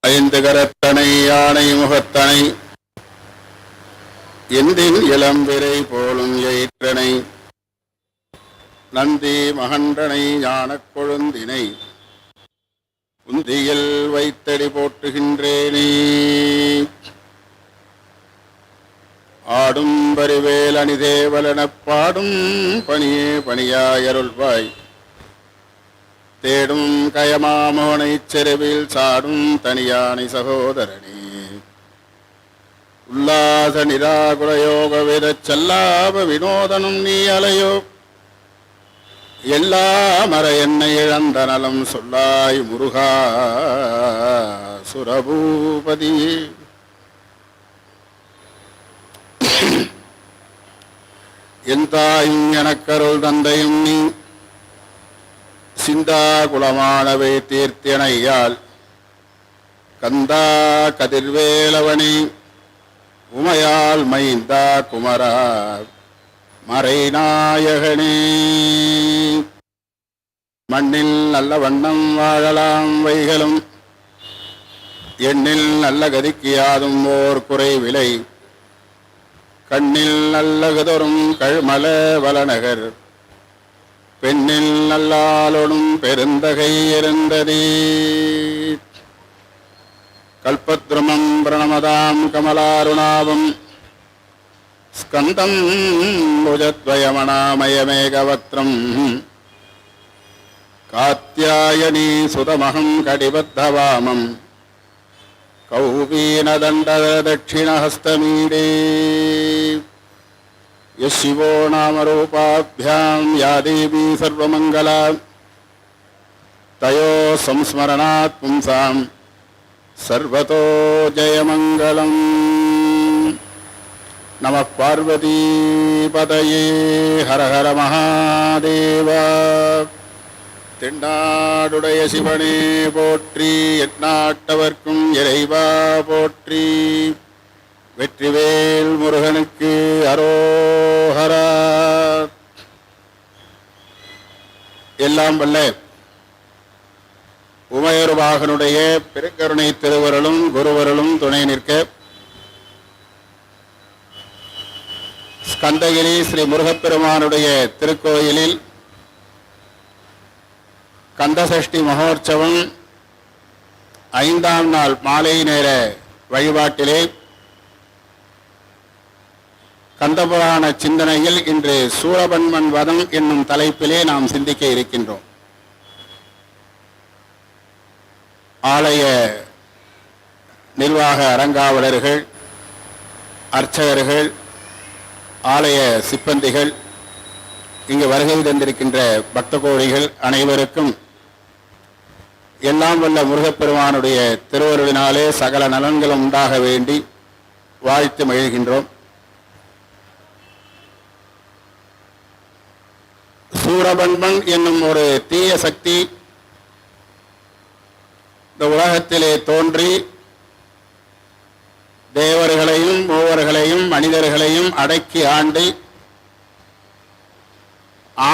ஐந்து கரத்தனை யானை முகத்தனை எந்தின் இளம்பிரை போலும் எயிற்றனை நந்தி மகண்டனை ஞானக் கொழுந்தினை உந்தியில் வைத்தடி போற்றுகின்றேனே. ஆடும் பரிவேல் அணிதேவலனப் பாடும் பணியே பணியாயருள்வாய் தேடும் கயமாமோனைச் செருவில் சாடும் தனியானை சகோதரனே. உல்லாச நிராகுலயோக வேதச் செல்லாப வினோதனும் நீ அலையோ எல்லா மர என்னை இழந்த நலம் சொல்லாய் முருகா சுரபூபதி. என் தாயும் எனக்கருள் தந்தையும் நீ சிந்தா குலமானவை தீர்த்தியனையால் கந்தா கதிர்வேலவனி உமையால் மைந்தா குமரா மறைநாயகனே. மண்ணில் நல்ல வண்ணம் வாழலாம் வைகளும் எண்ணில் நல்ல கதிக்கு யாதும் ஓர் குறை விலை கண்ணில் நல்லகதொரும் கழ்மல வளநகர் பெண்ணில் நல்லாளொடும் பெருந்தகை இருந்ததே. கல்பத்ருமம் பிரணமதாம் கமலாருணாவம் ஸ்கந்தம் புஜத்வயமணாமயமேகவக்திரம் காத்யாயனீ சுதமகம் கடிபத்தவாமம் கௌபீனதண்டதட்சிணஹஸ்தமீடே. யசிவோ நாமரூபாभ्याम् யா தேவி சர்வமங்கலா தயோ சம்ஸ்மரணாத் பும்சாம் சர்வதோ ஜெயமங்கலம். நமः பார்வதி பதயே ஹர ஹர மகாதேவா. தென்னாடுடைய சிவனே போற்றி எந்நாட்டவர்க்கும் இறைவா போற்றி. வெற்றிவேல் முருகனுக்கு அரோஹரா. எல்லாம் வல்ல உமையொருவாகனுடைய பெருங்கருணை திருவருளும் குருவருளும் துணை நிற்க ஸ்கந்தகிரி ஸ்ரீ முருகப்பெருமானுடைய திருக்கோயிலில் கந்தசஷ்டி மகோற்சவம் 5ஆம் நாள் மாலை நேர வழிபாட்டிலே கந்தபுராண சிந்தனையில் இன்று சூரபன்மன் வதம் என்னும் தலைப்பிலே நாம் சிந்திக்க இருக்கின்றோம். ஆலய நிர்வாக அரங்காவலர்கள், அர்ச்சகர்கள், ஆலய சிப்பந்திகள், இங்கு வருகை தந்திருக்கின்ற பக்த கோடிகள் அனைவருக்கும் எல்லாம் வல்ல முருகப்பெருமானுடைய திருவருளினாலே சகல நலன்களும் உண்டாக வேண்டி வாழ்த்து மகிழ்கின்றோம். சூரபன்மன் என்னும் ஒரு தீய சக்தி இந்த உலகத்திலே தோன்றி தேவர்களையும் மூவர்களையும் மனிதர்களையும் அடக்கி ஆண்டு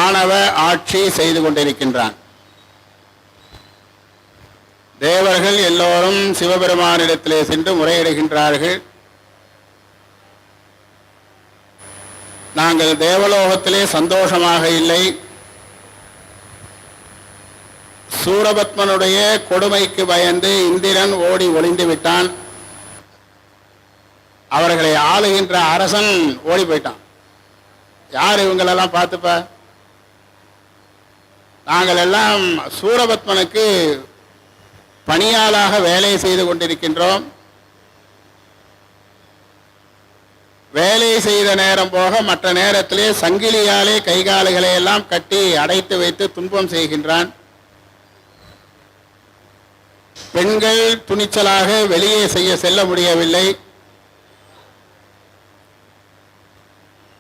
ஆணவ ஆட்சி செய்து கொண்டிருக்கின்றான். தேவர்கள் எல்லோரும் சிவபெருமானிடத்திலே சென்று முறையிடுகின்றார்கள். நாங்கள் தேவலோகத்திலே சந்தோஷமாக இல்லை, சூரபத்மனுடைய கொடுமைக்கு பயந்து இந்திரன் ஓடி ஒளிந்து விட்டான், அவர்களை ஆளுகின்ற அரசன் ஓடி போயிட்டான். யார் இவங்களெல்லாம் பார்த்துப்ப? நாங்கள் எல்லாம் சூரபத்மனுக்கு பணியாளாக வேலை செய்து கொண்டிருக்கின்றோம். வேலை செய்த நேரம் போக மற்ற நேரத்திலே சங்கிலியாலே கைகால்களை எல்லாம் கட்டி அடைத்து வைத்து துன்பம் செய்கின்றான். பெண்கள் துணிச்சலாக வெளியே செல்ல முடியவில்லை.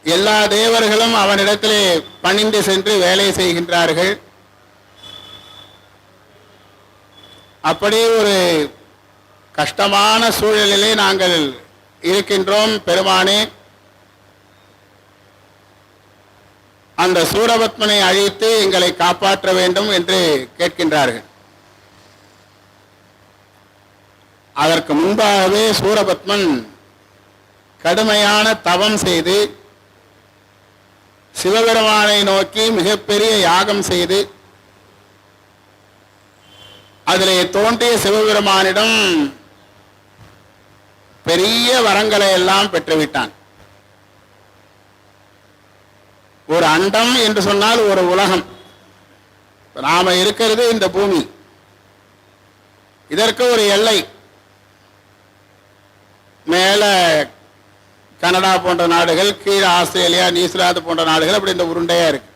எல்லா தேவர்களும் அவனிடத்திலே பணிந்து சென்று வேலை செய்கின்றார்கள். அப்படி ஒரு கஷ்டமான சூழலிலே நாங்கள் இருக்கின்றோம். பெருமானே, அந்த சூரபத்மனை அழித்து எங்களை காப்பாற்ற வேண்டும் என்று கேட்கின்றார்கள். அதற்கு முன்பாகவே சூரபத்மன் கடுமையான தவம் செய்து சிவபெருமானை நோக்கி மிகப்பெரிய யாகம் செய்து அதிலே தோன்றிய சிவபெருமானிடம் பெரிய வரங்களை எல்லாம் பெற்றுவிட்டான். ஒரு அண்டம் என்று சொன்னால் ஒரு உலகம். நாம இருக்கிறது இந்த பூமி. இதற்கு ஒரு எல்லை, மேல கனடா போன்ற நாடுகள், கீழே ஆஸ்திரேலியா, நியூசிலாந்து போன்ற நாடுகள், அப்படி இந்த உருண்டையா இருக்கு.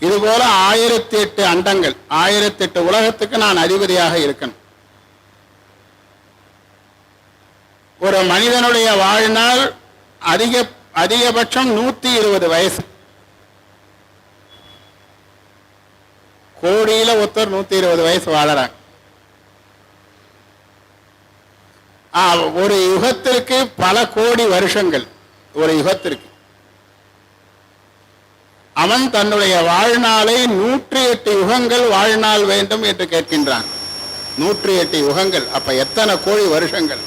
இதுபோல 1008 அண்டங்கள், 1008 உலகத்துக்கு நான் அதிபதியாக இருக்கணும். ஒரு மனிதனுடைய வாழ்நாள் அதிகபட்சம் 120 வயசு. கோடியில ஒருத்தர் 120 வயசு வாழறாங்க. ஒரு யுகத்திற்கு பல கோடி வருஷங்கள். ஒரு யுகத்திற்கு அவன் தன்னுடைய வாழ்நாளை 108 யுகங்கள் வாழ்நாள் வேண்டும் என்று கேட்கின்றான். 108 யுகங்கள், அப்ப எத்தனை கோடி வருஷங்கள்.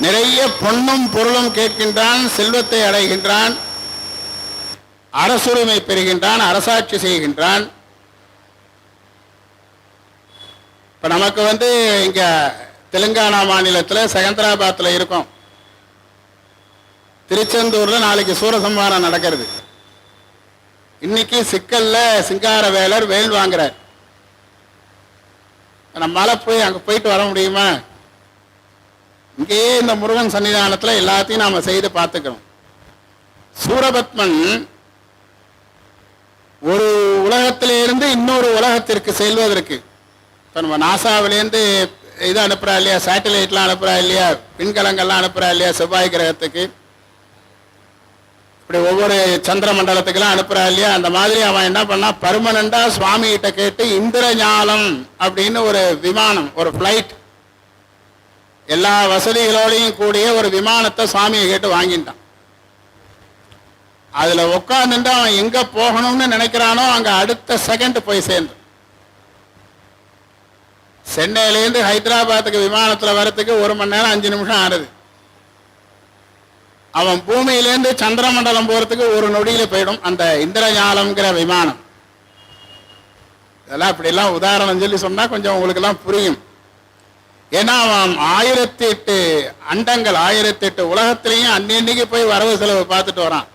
நிறைய பொன்னும் பொருளும் கேட்கின்றான், செல்வத்தை அடைகின்றான், அரசுரிமை பெறுகின்றான், அரசாட்சி செய்கின்றான். இப்ப நமக்கு இங்க தெலுங்கானா மாநிலத்தில் செகந்திராபாத்தில் இருக்கும். திருச்செந்தூர்ல நாளைக்கு சூரசம்ஹாரம் நடக்கிறது. இன்னைக்கு சிக்கல்ல சிங்காரவேலர் வேல் வாங்குறார். நம்மளால போய் அங்க போயிட்டு வர முடியுமா? இங்கேயே இந்த முருகன் சன்னிதானத்துல எல்லாத்தையும் நாம செய்து பார்த்துக்கிறோம். சூரபத்மன் ஒரு உலகத்திலிருந்து இன்னொரு உலகத்திற்கு செல்வதற்கு, இப்போ நம்ம நாசாவிலேருந்து இது அனுப்புறா இல்லையா, சேட்டலைட்லாம் அனுப்புறா இல்லையா, விண்கலங்கள்லாம் அனுப்புறா இல்லையா செவ்வாய் கிரகத்துக்கு, இப்படி ஒவ்வொரு சந்திர மண்டலத்துக்கெல்லாம் அனுப்புறா இல்லையா, அந்த மாதிரி அவன் என்ன பண்ணா, பர்மனண்டா சுவாமி கிட்ட கேட்டு இந்திரஞாலம் அப்படின்னு ஒரு விமானம், ஒரு பிளைட், எல்லா வசதிகளோடையும் கூடிய ஒரு விமானத்தை சுவாமியை கேட்டு வாங்கிட்டான். அதுல உட்காந்துட்டு அவன் எங்க போகணும்னு நினைக்கிறானோ அங்க அடுத்த செகண்ட் போய் சேர்ந்து. சென்னையிலேருந்து ஹைதராபாத்துக்கு விமானத்துல வரத்துக்கு 1 மணி நேரம் 5 நிமிஷம் ஆறுது. அவன் பூமியிலேருந்து சந்திரமண்டலம் போறதுக்கு 1 நொடியில போயிடும் அந்த இந்திரஞாலம்ங்கிற விமானம். இதெல்லாம் இப்படிலாம் உதாரணம் சொல்லி சொன்னா கொஞ்சம் உங்களுக்கு எல்லாம் புரியும். ஏன்னா அவன் 1008 அண்டங்கள், 1008 உலகத்திலையும் அன்னைக்கு போய் வரவு செலவு பார்த்துட்டு வரான்.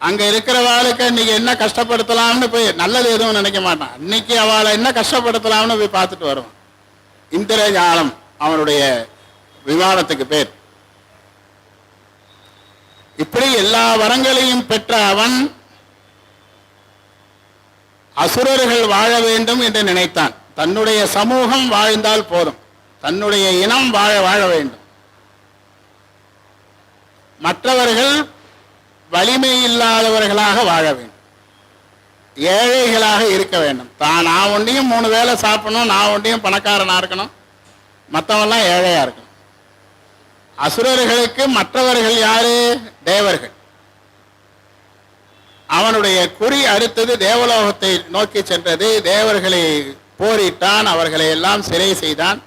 அங்க இருக்கிறவாளுக்கு இன்னைக்கு என்ன கஷ்டப்படுத்தலாம்னு போய் நல்லது எதுவும் நினைக்க மாட்டான். இன்னைக்கு அவளை என்ன கஷ்டப்படுத்தலாம்னு போய் பார்த்துட்டு வருவான். இந்திரஞாலம் அவனுடைய விமானத்துக்கு பேர். இப்படி எல்லா வரங்களையும் பெற்ற அவன் அசுரர்கள் வாழ வேண்டும் என்று நினைத்தான். தன்னுடைய சமூகம் வாழ்ந்தால் போதும், தன்னுடைய இனம் வாழ வேண்டும், மற்றவர்கள் வலிமை இல்லாதவர்களாக வாழ வேண்டும், ஏழைகளாக இருக்க வேண்டும். நான் ஒன்றையும் 3 வேளை சாப்பிடணும், நான் ஒன்றையும் பணக்காரனா இருக்கணும், மற்றவெல்லாம் ஏழையா இருக்கணும். அசுரர்களுக்கு மற்றவர்கள் யாரு? தேவர்கள். அவனுடைய குறி அடுத்தது தேவலோகத்தை நோக்கி சென்றது. தேவர்களை போரிட்டான், அவர்களை எல்லாம் சிறை செய்தான்,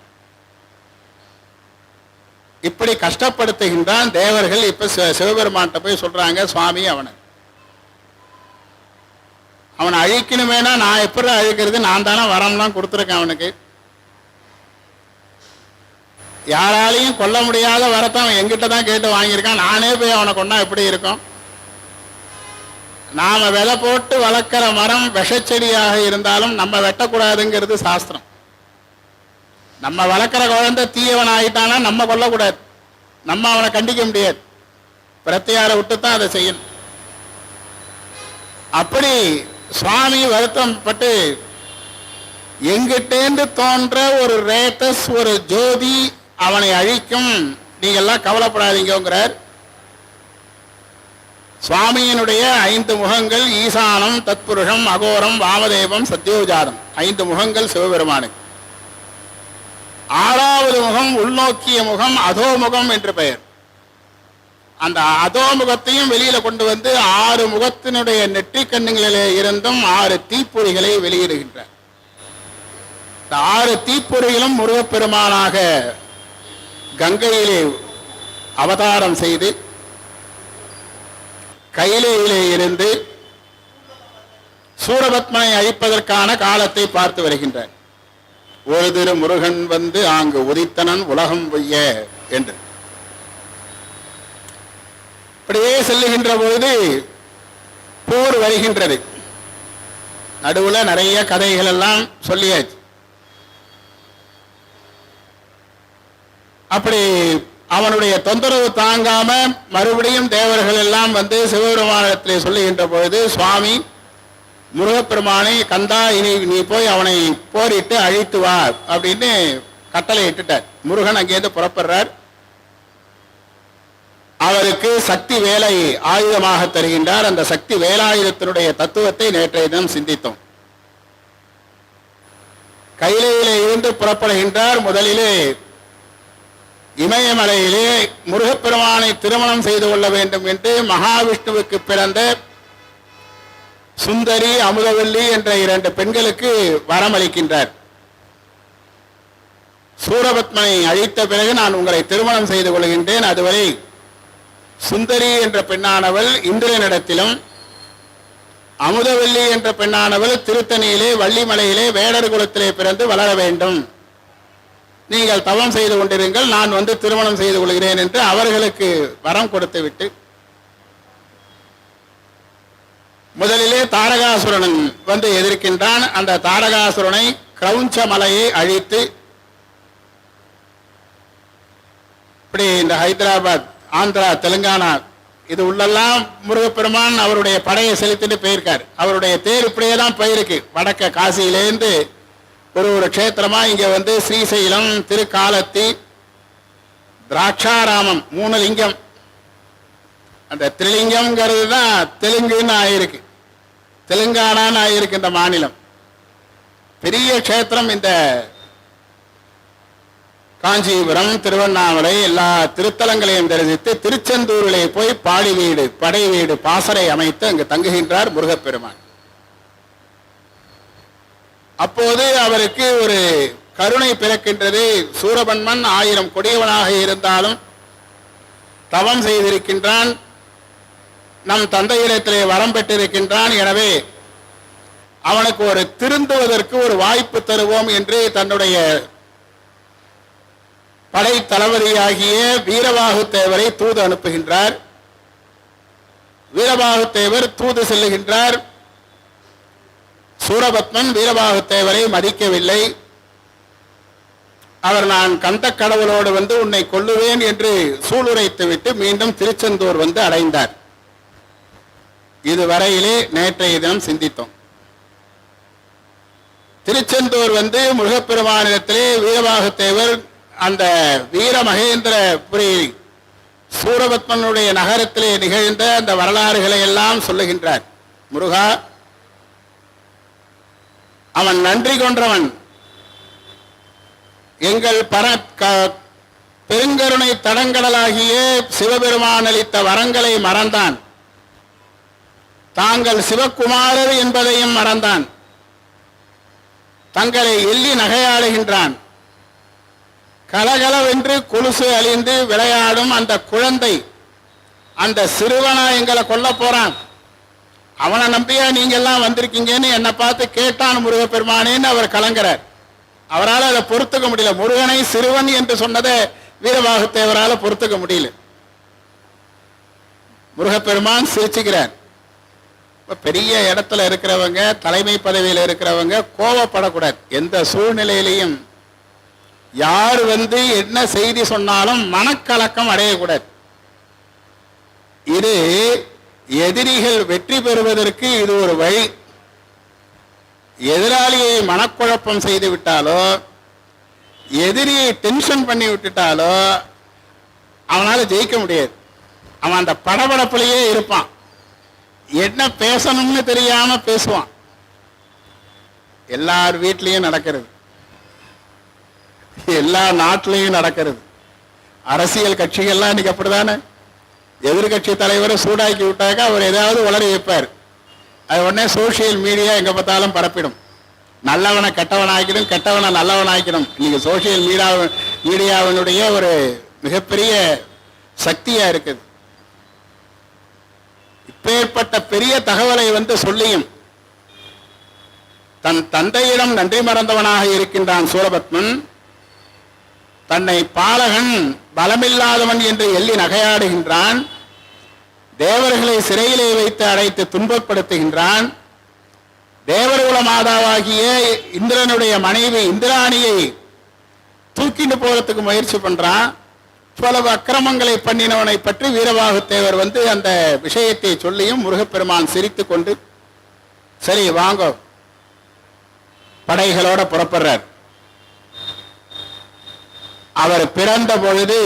இப்படி கஷ்டப்படுத்துகின்றான். தேவர்கள் இப்ப சிவபெருமான்கிட்ட போய் சொல்றாங்க, சுவாமி அவனை அழிக்கணுமேனா நான் எப்படி அழிக்கிறது, நான் தானே வரம்லாம் கொடுத்துருக்கேன் அவனுக்கு, யாராலையும் கொல்ல முடியாத வரத்தை அவன் எங்கிட்ட தான் கேட்டு வாங்கியிருக்கான், நானே போய் அவனை கொண்டா எப்படி இருக்கும்? நாம விதை போட்டு வளர்க்கிற மரம் விஷச்செடியாக இருந்தாலும் நம்ம வெட்டக்கூடாதுங்கிறது சாஸ்திரம். நம்ம வளர்க்கிற குழந்தை தீயவன் ஆகிட்டானா நம்ம கொல்லக்கூடாது, நம்ம அவனை கண்டிக்க முடியாது, பிரத்தியார விட்டுத்தான் அதை செய்யணும். அப்படி சுவாமி வருத்தம் பட்டு எங்கிட்டேந்து தோன்ற ஒரு ரேட்டஸ், ஒரு ஜோதி அவனை அழிக்கும், நீங்கெல்லாம் கவலைப்படாதீங்கிறார். சுவாமியினுடைய 5 முகங்கள், ஈசானம், தத்புருஷம், அகோரம், வாமதேவம், சத்யோஜாதம், 5 முகங்கள் சிவபெருமானுக்கு. 6வது முகம் உள்நோக்கிய முகம், அதோமுகம் என்று பெயர். அந்த அதோமுகத்தையும் வெளியில கொண்டு வந்து 6 முகத்தினுடைய நெற்றிக் கண்ணுகளிலே இருந்தும் 6 தீப்பொறிகளை வெளியிடுகின்றார். 6 தீப்பொறிகளும் முருகப்பெருமானாக கங்கையிலே அவதாரம் செய்து கையிலேயிலே இருந்து சூரபத்மனை அழிப்பதற்கான காலத்தை பார்த்து வருகின்றார். ஒரு திரு முருகன் வந்து ஆங்கு உதித்தனன் உலகம் பொய்ய என்று இப்படியே செல்லுகின்ற பொழுது போர் வருகின்றது. நடுவுல நிறைய கதைகள் எல்லாம் சொல்லியாச்சு. அப்படி அவனுடைய தொந்தரவு தாங்காம மறுபடியும் தேவர்கள் எல்லாம் வந்து சிவபெருமானத்திலே சொல்லுகின்ற பொழுது, சுவாமி முருகப்பெருமானை கந்தா இனி நீ போய் அவனை போரிட்டு அழித்து வா அப்படின்னு கட்டளை இட்டுட்டார். முருகன் அங்கேருந்து புறப்படுறார். அவருக்கு சக்தி வேலை ஆயுதமாக தருகின்றார். அந்த சக்தி வேலாயுதத்தினுடைய தத்துவத்தை நேற்றைய தினம் சிந்தித்தோம். கையிலே இருந்து புறப்படுகின்றார். முதலிலே இமயமலையிலே முருகப்பெருமானை திருமணம் செய்து கொள்ள வேண்டும் என்று மகாவிஷ்ணுவுக்கு பிறந்த சுந்தரி அமுதவல்லி என்ற 2 பெண்களுக்கு வரமளிக்கின்றார். சூரபத்மனை அழித்த பிறகு நான் உங்களை திருமணம் செய்து கொள்கின்றேன். அதுவரை சுந்தரி என்ற பெண்ணானவள் இந்திரனிடத்திலும், அமுதவல்லி என்ற பெண்ணானவள் திருத்தணியிலே வள்ளிமலையிலே வேடர் குலத்திலே பிறந்து வளர வேண்டும். நீங்கள் தவம் செய்து கொண்டிருங்கள், நான் வந்து திருமணம் செய்து கொள்கிறேன் என்று அவர்களுக்கு வரம் கொடுத்து விட்டு முதலிலே தாரகாசுரன் வந்து எதிர்க்கின்றான். அந்த தாரகாசுரனை கிரௌஞ்ச மலையை அழித்து, இப்படி இந்த ஹைதராபாத், ஆந்திரா, தெலுங்கானா இது உள்ளெல்லாம் முருகப்பெருமான் அவருடைய படையை செலுத்திட்டு போயிருக்கார். அவருடைய தேர் இப்படியே தான் போயிருக்கு. வடக்க காசியிலேருந்து ஒரு க்ஷேத்திரமா இங்க வந்து ஸ்ரீசைலம், திருக்காலத்தி, திராட்சாராமம் 3 லிங்கம். அந்த திரிலிங்கம்ங்கிறது தான் தெலுங்குன்னு ஆயிருக்கு, தெலுங்கானான்னு ஆயிருக்கு இந்த மாநிலம். பெரிய க்ஷேத்திரம். இந்த காஞ்சிபுரம், திருவண்ணாமலை எல்லா திருத்தலங்களையும் தரிசித்து திருச்செந்தூரிலே போய் பாடி வீடு, படை வீடு, பாசறை அமைத்து அங்கு தங்குகின்றார் முருகப்பெருமான். அப்போது அவருக்கு ஒரு கருணை பிறக்கின்றது. சூரபன்மன் 1000 கொடியவனாக இருந்தாலும் தவம் செய்திருக்கின்றான், நம் தந்தையிடத்திலே வரம் பெற்றிருக்கின்றான். எனவே அவனுக்கு ஒரு திருந்துவதற்கு ஒரு வாய்ப்பு தருவோம் என்று தன்னுடைய படை தளபதியாகிய வீரபாகுத்தேவரை தூது அனுப்புகின்றார். வீரபாகுத்தேவர் தூது செல்லுகின்றார். சூரபத்மன் வீரபாகுத்தேவரை மதிக்கவில்லை. அவர் நான் கந்த கடவுளோடு வந்து உன்னை கொல்லுவேன் என்று சூளுரைத்துவிட்டு மீண்டும் திருச்செந்தூர் வந்து அடைந்தார். இதுவரையிலே நேற்றைய தினம் சிந்தித்தோம். திருச்செந்தூர் வந்து முருகப்பெருமானிடத்திலே வீரபாகுத்தேவர் அந்த வீர மகேந்திரபுரி சூரபத்மனுடைய நகரத்திலே நிகழ்ந்த அந்த வரலாறுகளை எல்லாம் சொல்லுகின்றார். முருகா, அவன் நன்றி கொன்றவன், எங்கள் பெருங்கருணை தடங்கடலாகிய சிவபெருமான் அளித்த வரங்களை மறந்தான். தாங்கள் சிவகுமாரர் என்பதையும் மறந்தான். தங்களை எள்ளி நகையாடுகின்றான். கலகலவென்று கொலுசு அழிந்து விளையாடும் அந்த குழந்தை, அந்த சிறுவனா எங்களை கொல்ல போறான். அவனை நம்பியா நீங்க எல்லாம் வந்திருக்கீங்கன்னு என்னை பார்த்து கேட்டான் முருகப்பெருமானேன்னு அவர் கலங்குறார். அவரால் அதை பொறுத்துக்க முடியல. முருகனை சிறுவன் என்று சொன்னதை வீரபாகுத்தேவரால் பொறுத்துக்க முடியல. முருகப்பெருமான் சிரிச்சுக்கிறார். பெரிய இடத்துல இருக்கிறவங்க, தலைமை பதவியில் இருக்கிறவங்க கோபப்படக்கூடாது. எந்த சூழ்நிலையிலையும் யார் வந்து என்ன செய்தி சொன்னாலும் மனக்கலக்கம் அடையக்கூடாது. இது எதிரிகள் வெற்றி பெறுவதற்கு இது ஒரு வழி. எதிராளியை மனக்குழப்பம் செய்து விட்டாலோ, எதிரியை டென்ஷன் பண்ணி விட்டுட்டாலோ அவனால ஜெயிக்க முடியாது. அவன் அந்த படபடப்பிலேயே இருப்பான். என்ன பேசணும்னு தெரியாம பேசுவான். எல்லார் வீட்லயும் நடக்கிறது, எல்லா நாட்டிலையும் நடக்கிறது. அரசியல் கட்சிகள்லாம் இன்னைக்கு அப்படித்தானே. எதிர்கட்சி தலைவரை சூடாக்கி விட்டாக்க அவர் ஏதாவது உளறி வைப்பார். அது உடனே சோசியல் மீடியா எங்க பார்த்தாலும் பரப்பிடும். நல்லவனை கெட்டவனாக்கிடும், கெட்டவனை நல்லவனாக்கிடும். இன்னைக்கு சோசியல் மீடியாவினுடைய ஒரு மிகப்பெரிய சக்தியா இருக்குது. இப்பேற்பட்ட பெரிய தகவலை சொல்லியும் தன் தந்தையிடம் நன்றி மறந்தவனாக இருக்கின்றான் சூரபத்மன். தன்னை பாலகன் பலமில்லாதவன் என்று எள்ளி நகையாடுகின்றான். தேவர்களை சிறையிலே வைத்து அடைத்து துன்பப்படுத்துகின்றான். தேவர்குல மாதாவாகிய இந்திரனுடைய மனைவி இந்திராணியை தூக்கிட்டு போறதுக்கு முயற்சி பண்றான். பல அக்கிரமங்களை பண்ணினவனை பற்றி வீரபாகுத்தேவர் அந்த விஷயத்தை சொல்லியும் முருகப்பெருமான் சிரித்து கொண்டு சரி வாங்க படைகளோட புறப்படுறார். அவர் பிறந்த பொழுது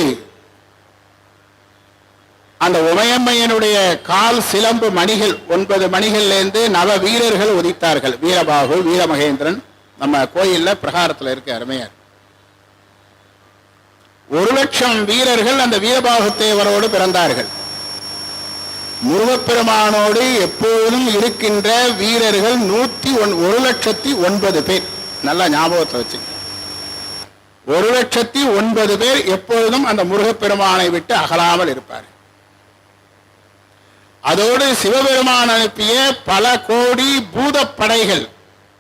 அந்த உமையம்மையனுடைய கால் சிலம்பு மணிகள் 9 மணிகள்லேருந்து நவ வீரர்கள் உதித்தார்கள். வீரபாகு, வீரமகேந்திரன் நம்ம கோயில்ல பிரகாரத்தில் இருக்கு, அருமையார். 1,00,000 வீரர்கள் அந்த வீரபாகுத்தேவரோடு பிறந்தார்கள். முருகப்பெருமானோடு எப்போதும் இருக்கின்ற வீரர்கள் 1,01,09 பேர். நல்லா ஞாபகத்தில் வச்சு, 1,09,000 பேர் எப்பொழுதும் அந்த முருகப்பெருமானை விட்டு அகலாமல் இருப்பார். அதோடு சிவபெருமான் அனுப்பிய பல கோடி பூதப்படைகள்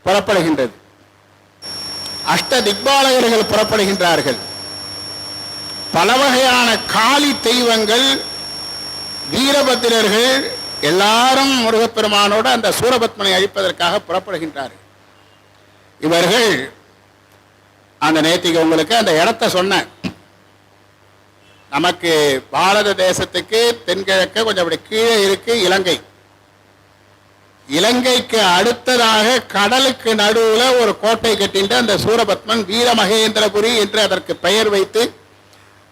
புறப்படுகின்றது. அஷ்ட திக்பாலகர்கள் புறப்படுகின்றார்கள். பல வகையான காளி தெய்வங்கள், வீரபத்திரர்கள் எல்லாரும் முருகப்பெருமானோடு அந்த சூரபத்மனை அழிப்பதற்காக புறப்படுகின்றார்கள். இவர்கள் அந்த நேத்திக்கு உங்களுக்கு அந்த இடத்தை சொன்ன, நமக்கு பாரத தேசத்துக்கு தென்கிழக்கு கொஞ்சம் அப்படி கீழே இருக்கு இலங்கை. இலங்கைக்கு அடுத்ததாக கடலுக்கு நடுவுல ஒரு கோட்டை கட்டின்ற அந்த சூரபத்மன் வீரமகேந்திரபுரி என்று அதற்கு பெயர் வைத்து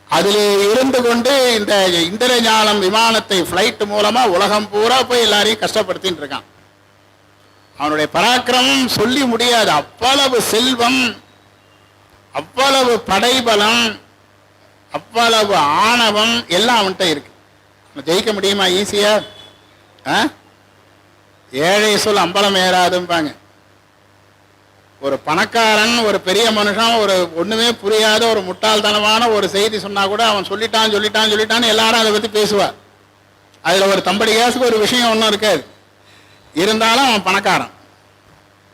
அதிலே இருந்து கொண்டு இந்த இந்திரஞானம் விமானத்தை பிளைட் மூலமா உலகம் பூரா போய் எல்லாரையும் கஷ்டப்படுத்தின்னு இருக்கான். அவனுடைய பராக்கிரமம் சொல்லி முடியாது. அவ்வளவு செல்வம், அவ்வளவு படைபலம், அவ்வளவு ஆணவம் எல்லாம் அவன்கிட்ட இருக்கு. ஜெயிக்க முடியுமா ஈஸியா? ஏழை சொல் அம்பலம் ஏறாதும்பாங்க. ஒரு பணக்காரன், ஒரு பெரிய மனுஷன், ஒரு ஒண்ணுமே புரியாத ஒரு முட்டாள்தனமான ஒரு செய்தி சொன்னா கூட அவன் சொல்லிட்டான்னு எல்லாரும் அதை பத்தி பேசுவார். அதுல ஒரு தம்படி கேஸுக்கு ஒரு விஷயம் ஒன்றும் இருக்காது. இருந்தாலும் அவன் பணக்காரன்,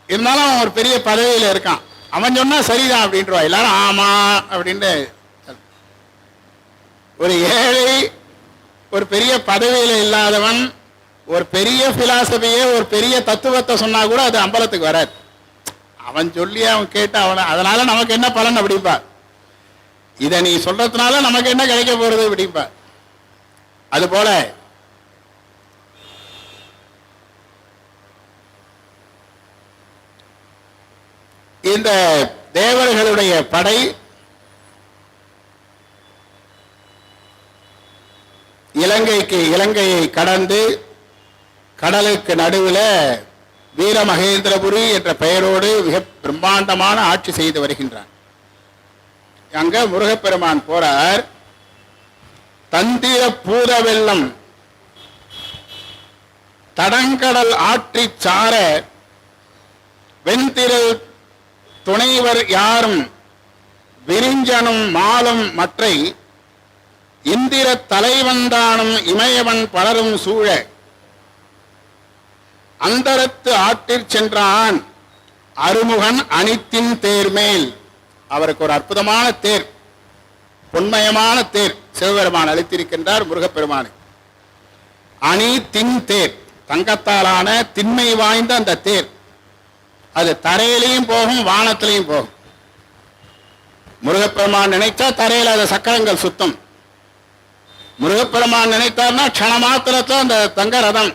இருந்தாலும் அவன் ஒரு பெரிய பதவியில இருக்கான். அவன் சொன்னா சரிதான் அப்படின்றவா, எல்லாரும் ஆமா அப்படின்ட்டு. ஒரு ஏழை, ஒரு பெரிய பதவியில இல்லாதவன், ஒரு பெரிய பிலாசபியே, ஒரு பெரிய தத்துவத்தை சொன்னா கூட அது அம்பலத்துக்கு வராது. அவன் சொல்லி அவன் கேட்டு அவனை, அதனால நமக்கு என்ன பலன் அப்படிப்பா, இதை நீ சொல்றதுனால நமக்கு என்ன கிடைக்க போறது அப்படிப்பா. அது போல இந்த தேவர்களுடைய படை இலங்கையை கடந்து கடலுக்கு நடுவில் வீரமகேந்திரபுரி என்ற பெயரோடு மிக பிரம்மாண்டமான ஆட்சி செய்து வருகின்றான். அங்க முருகப்பெருமான் போறார். தந்திர பூத வெள்ளம் தடங்கடல் ஆற்றி சார வெண்திரள் துணைவர் யாரும் விரிஞ்சனும் மாலும் மற்றை இந்திர தலைவந்தானும் இமயவன் பலரும் சூழ அந்தரத்து ஆற்றிற் சென்றான் அருமுகன் அணித்தின் தேர்மேல். அவருக்கு ஒரு அற்புதமான தேர், பொன்மயமான தேர் சிவபெருமான் அளித்திருக்கின்றார் முருகப்பெருமானை. அணி தின் தேர், தங்கத்தாலான திண்மை வாய்ந்த அந்த தேர். அது தரையிலையும் போகும், வானத்திலையும் போகும். முருகப்பெருமான் நினைச்சா தரையில் அந்த சக்கரங்கள் சுத்தம். முருகப்பெருமான் நினைத்தார்னா க்ஷண மாத்திரத்தில் அந்த தங்க ரதம்.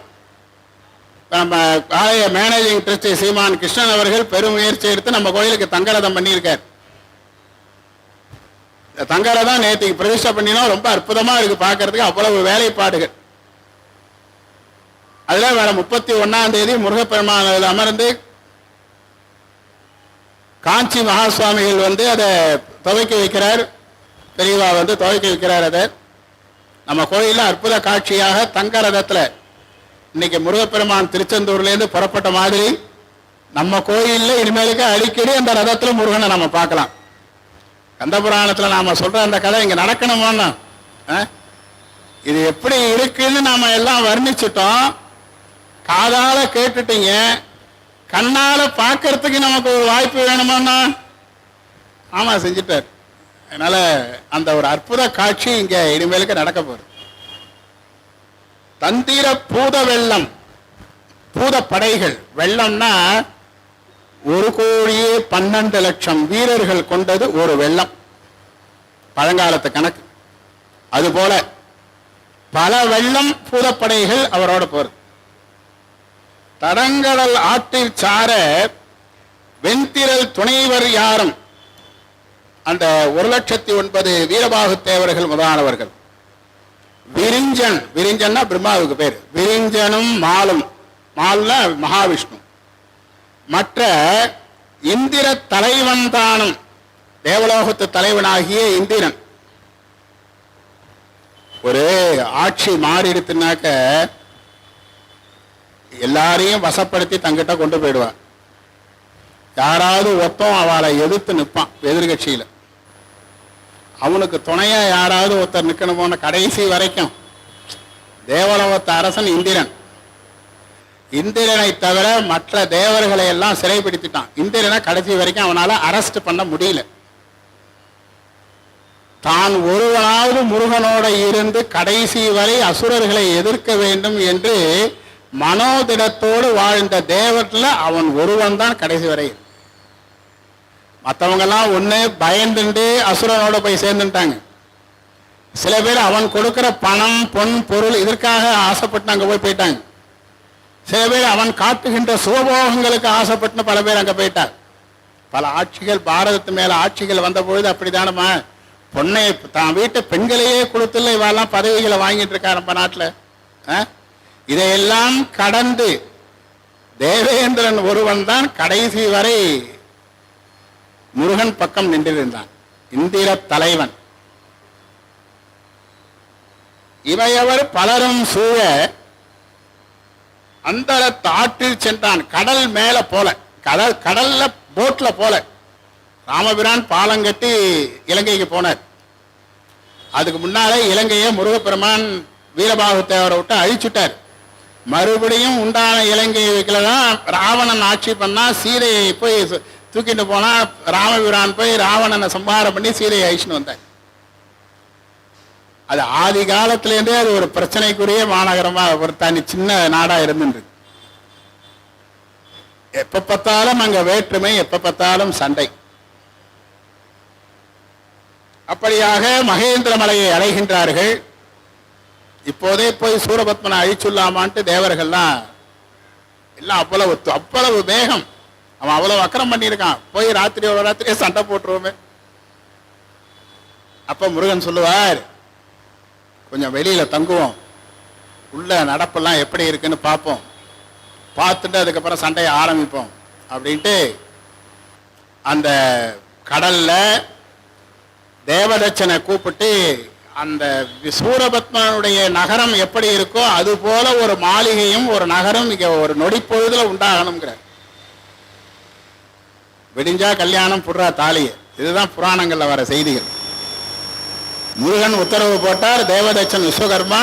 நம்ம ஆலய மேனேஜிங் ட்ரஸ்டி சீமான் கிருஷ்ணன் அவர்கள் பெரும் முயற்சி எடுத்து நம்ம கோயிலுக்கு தங்க ரதம் பண்ணியிருக்கார். தங்க ரதம் நேற்றுக்கு பிரதிஷ்டை பண்ணினோம். ரொம்ப அற்புதமா இருக்கு பார்க்கறதுக்கு, அவ்வளவு வேலைப்பாடுகள். அதுல வேற 31ஆம் தேதி முருகப்பெருமான் அதில் அமர்ந்து காஞ்சி மகா சுவாமிகள் அதை துவைக்க வைக்கிறார். பெரியவா துவைக்க வைக்கிறார். அதை நம்ம கோயிலில் அற்புத காட்சியாக தங்க ரதத்தில் இன்னைக்கு முருகப்பெருமான் திருச்செந்தூர்லேருந்து புறப்பட்ட மாதிரி நம்ம கோயில்ல இனிமேலுக்கு அடிக்கடி அந்த ரதத்துல முருகனை நம்ம பார்க்கலாம். கந்தபுராணத்துல நாம சொல்ற அந்த கதை இங்க நடக்கணுமான்னா இது எப்படி இருக்குன்னு நாம எல்லாம் வர்ணிச்சிட்டோம். காதால கேட்டுட்டீங்க, கண்ணால பார்க்கறதுக்கு நமக்கு ஒரு வாய்ப்பு வேணுமான்னா ஆமா செஞ்சுட்டார். அதனால அந்த ஒரு அற்புத காட்சி இங்க இனிமேலுக்கு நடக்க போகுது. தந்திர பூத வெள்ளம், பூத படைகள். வெள்ளம்னா 1,12,00,000 வீரர்கள் கொண்டது ஒரு வெள்ளம், பழங்காலத்து கணக்கு. அதுபோல பல வெள்ளம் பூதப்படைகள் அவரோட போறது. தடங்கடல் ஆற்றில் சார வெண்திரல் துணைவர் யாரும் அந்த 1,09,000 வீரபாகு தேவர்கள் முதலானவர்கள். விரிஞ்சன், விரிஞ்சன்னா பிரம்மாவுக்கு பேர். விரிஞ்சனும் மாலும், மால்ல மகாவிஷ்ணு. மற்ற இந்திர தலைவன் தானும், தேவலோகத்து தலைவனாகிய இந்திரன். ஒரு ஆட்சி மாறிடுத்துனாக்க எல்லாரையும் வசப்படுத்தி தங்கிட்ட கொண்டு போயிடுவான். யாராவது ஒருத்தன் அவளை எதிர்த்து நிற்பான் எதிர்கட்சியில. அவனுக்கு துணையா யாராவது ஒருத்தர் நிற்கணுமோன கடைசி வரைக்கும். தேவலோகத்து அரசன் இந்திரன். இந்திரனை தவிர மற்ற தேவர்களை எல்லாம் சிறைப்பிடித்துட்டான். இந்திரனை கடைசி வரைக்கும் அவனால அரெஸ்ட் பண்ண முடியல. தான் ஒருவனாவது முருகனோட இருந்து கடைசி வரை அசுரர்களை எதிர்க்க வேண்டும் என்று மனோதிடத்தோடு வாழ்ந்த தேவர்ல அவன் ஒருவன் தான் கடைசி வரை. மற்றவங்க எல்லாம் ஒண்ணு பயந்துட்டு அசுரனோட போய் சேர்ந்துட்டாங்க. சில பேர் அவன் கொடுக்கிற பணம் பொன் பொருள் இதற்காக ஆசைப்பட்டு அங்க போயிட்டாங்க. சில பேர் அவன் காட்டுகின்ற சுகபோகங்களுக்கு ஆசைப்பட்டு பல பேர் அங்க போயிட்டார். பல ஆட்சிகள், பாரதத்து மேல ஆட்சிகள் வந்த பொழுது அப்படித்தானமா, பொண்ணை தான் வீட்டு பெண்களையே கொடுத்துல இவெல்லாம் பதவிகளை வாங்கிட்டு இருக்கா நம்ம நாட்டில். இதையெல்லாம் கடந்து தேவேந்திரன் ஒருவன் தான் கடைசி வரை முருகன் பக்கம் நின்றிருந்தான். இந்திர தலைவன். இவையவர் பலரும் சூழ அந்த ஆற்றில் சென்றான். கடல் மேல போல, கடல்ல போட்ல போல. ராமபிரான் பாலம் கட்டி இலங்கைக்கு போனார். அதுக்கு முன்னாலே இலங்கையை முருகப்பெருமான் வீரபாகு தேவரை விட்டு அழிச்சுட்டார். மறுபடியும் உண்டான இலங்கையில தான் ராவணன் ஆட்சி பண்ணா. சீதையை போய் தூக்கிட்டு போனா. ராமபிரான் போய் ராவணனை சம்ஹாரம் பண்ணி சீதையை அழிச்சுன்னு வந்தார். அது ஆதி காலத்திலேருந்தே அது ஒரு பிரச்சனைக்குரிய மாநகரமா ஒரு தனி சின்ன நாடா இருந்துருக்கு. எப்ப பார்த்தாலும் அங்க வேற்றுமை, எப்ப பார்த்தாலும் சண்டை. அப்படியாக மகேந்திர மலையை அடைகின்றார்கள். இப்போதே போய் சூரபத்மனை அழிச்சுள்ளாமான்ட்டு தேவர்கள்லாம் எல்லாம் அவ்வளவு வேகம். அவன் அவ்வளவு அக்கறம் பண்ணியிருக்கான். போய் ராத்திரியோட ராத்திரியே சண்டை போட்டுருவோமே. அப்ப முருகன் சொல்லுவார், கொஞ்சம் வெளியில தங்குவோம், உள்ள நடப்பெல்லாம் எப்படி இருக்குன்னு பார்ப்போம், பார்த்துட்டு அதுக்கப்புறம் சண்டையை ஆரம்பிப்போம் அப்படின்ட்டு அந்த கடல்ல தேவதச்சனை கூப்பிட்டு அந்த சூரபத்மனுடைய நகரம் எப்படி இருக்கோ அது போல ஒரு மாளிகையும் ஒரு நகரம் இங்க ஒரு நொடிப்பொழுதுல உண்டாகணுங்கிறார். விடிஞ்சா கல்யாணம், புடுறா தாலிய. இதுதான் புராணங்கள்ல வர செய்திகள். முருகன் உத்தரவு போட்டார். தேவதச்சன் விஸ்வகர்மா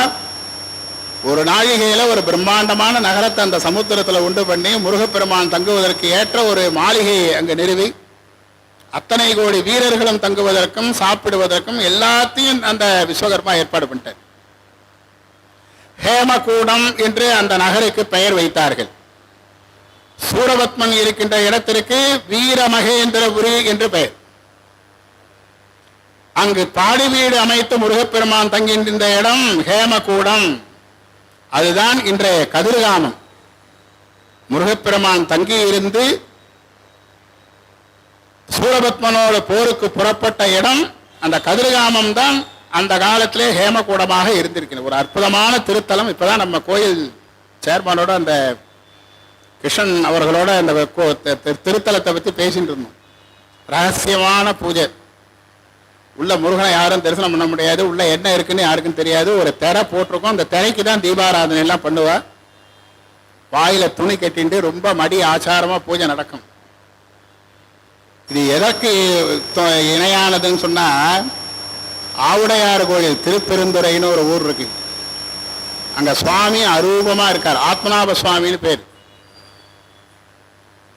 ஒரு நாழிகையில ஒரு பிரம்மாண்டமான நகரத்தை அந்த சமுத்திரத்துல உண்டு பண்ணி முருகப்பெருமான் தங்குவதற்கு ஏற்ற ஒரு மாளிகையை அங்கு நிறுவி அத்தனை கோடி வீரர்களும் தங்குவதற்கும் சாப்பிடுவதற்கும் எல்லாத்தையும் அந்த விஸ்வகர்மா ஏற்பாடு பண்ணிட்டார். ஹேமகூடம் என்று அந்த நகருக்கு பெயர் வைத்தார்கள். சூரபத்மன் இருக்கின்ற இடத்திற்கு வீரமகேந்திரபுரி என்று பெயர். அங்கு பாடி வீடு அமைத்து முருகப்பெருமான் தங்கின்ற இடம் ஹேமகூடம். அதுதான் இன்றைய கதிர்காமம். முருகப்பெருமான் தங்கி இருந்து சூரபத்மனோட போருக்கு புறப்பட்ட இடம் அந்த கதிர்காமம் தான். அந்த காலத்திலே ஹேமகூடமாக இருந்திருக்கிறது. ஒரு அற்புதமான திருத்தலம். இப்பதான் நம்ம கோயில் சேர்மனோட அந்த கிருஷ்ணன் அவர்களோட அந்த திருத்தலத்தை பத்தி பேசிட்டு இருந்தோம். ரகசியமான பூஜை. உள்ள முருகனை யாரும் தரிசனம் பண்ண முடியாது. உள்ள என்ன இருக்குன்னு யாருக்கும் தெரியாது. ஒரு திரை போட்டிருக்கோம். அந்த திரைக்கு தான் தீபாராதனை எல்லாம் பண்ணுவா. வாயில துணி கட்டிண்டு ரொம்ப மடி ஆச்சாரமா பூஜை நடக்கும். இது எதற்கு இணையானதுன்னு சொன்னா, ஆவுடையார் கோயில் திருப்பெருந்துறைன்னு ஒரு ஊர் இருக்கு. அங்க சுவாமி அரூபமா இருக்கார், ஆத்மநாப சுவாமின்னு பேர்.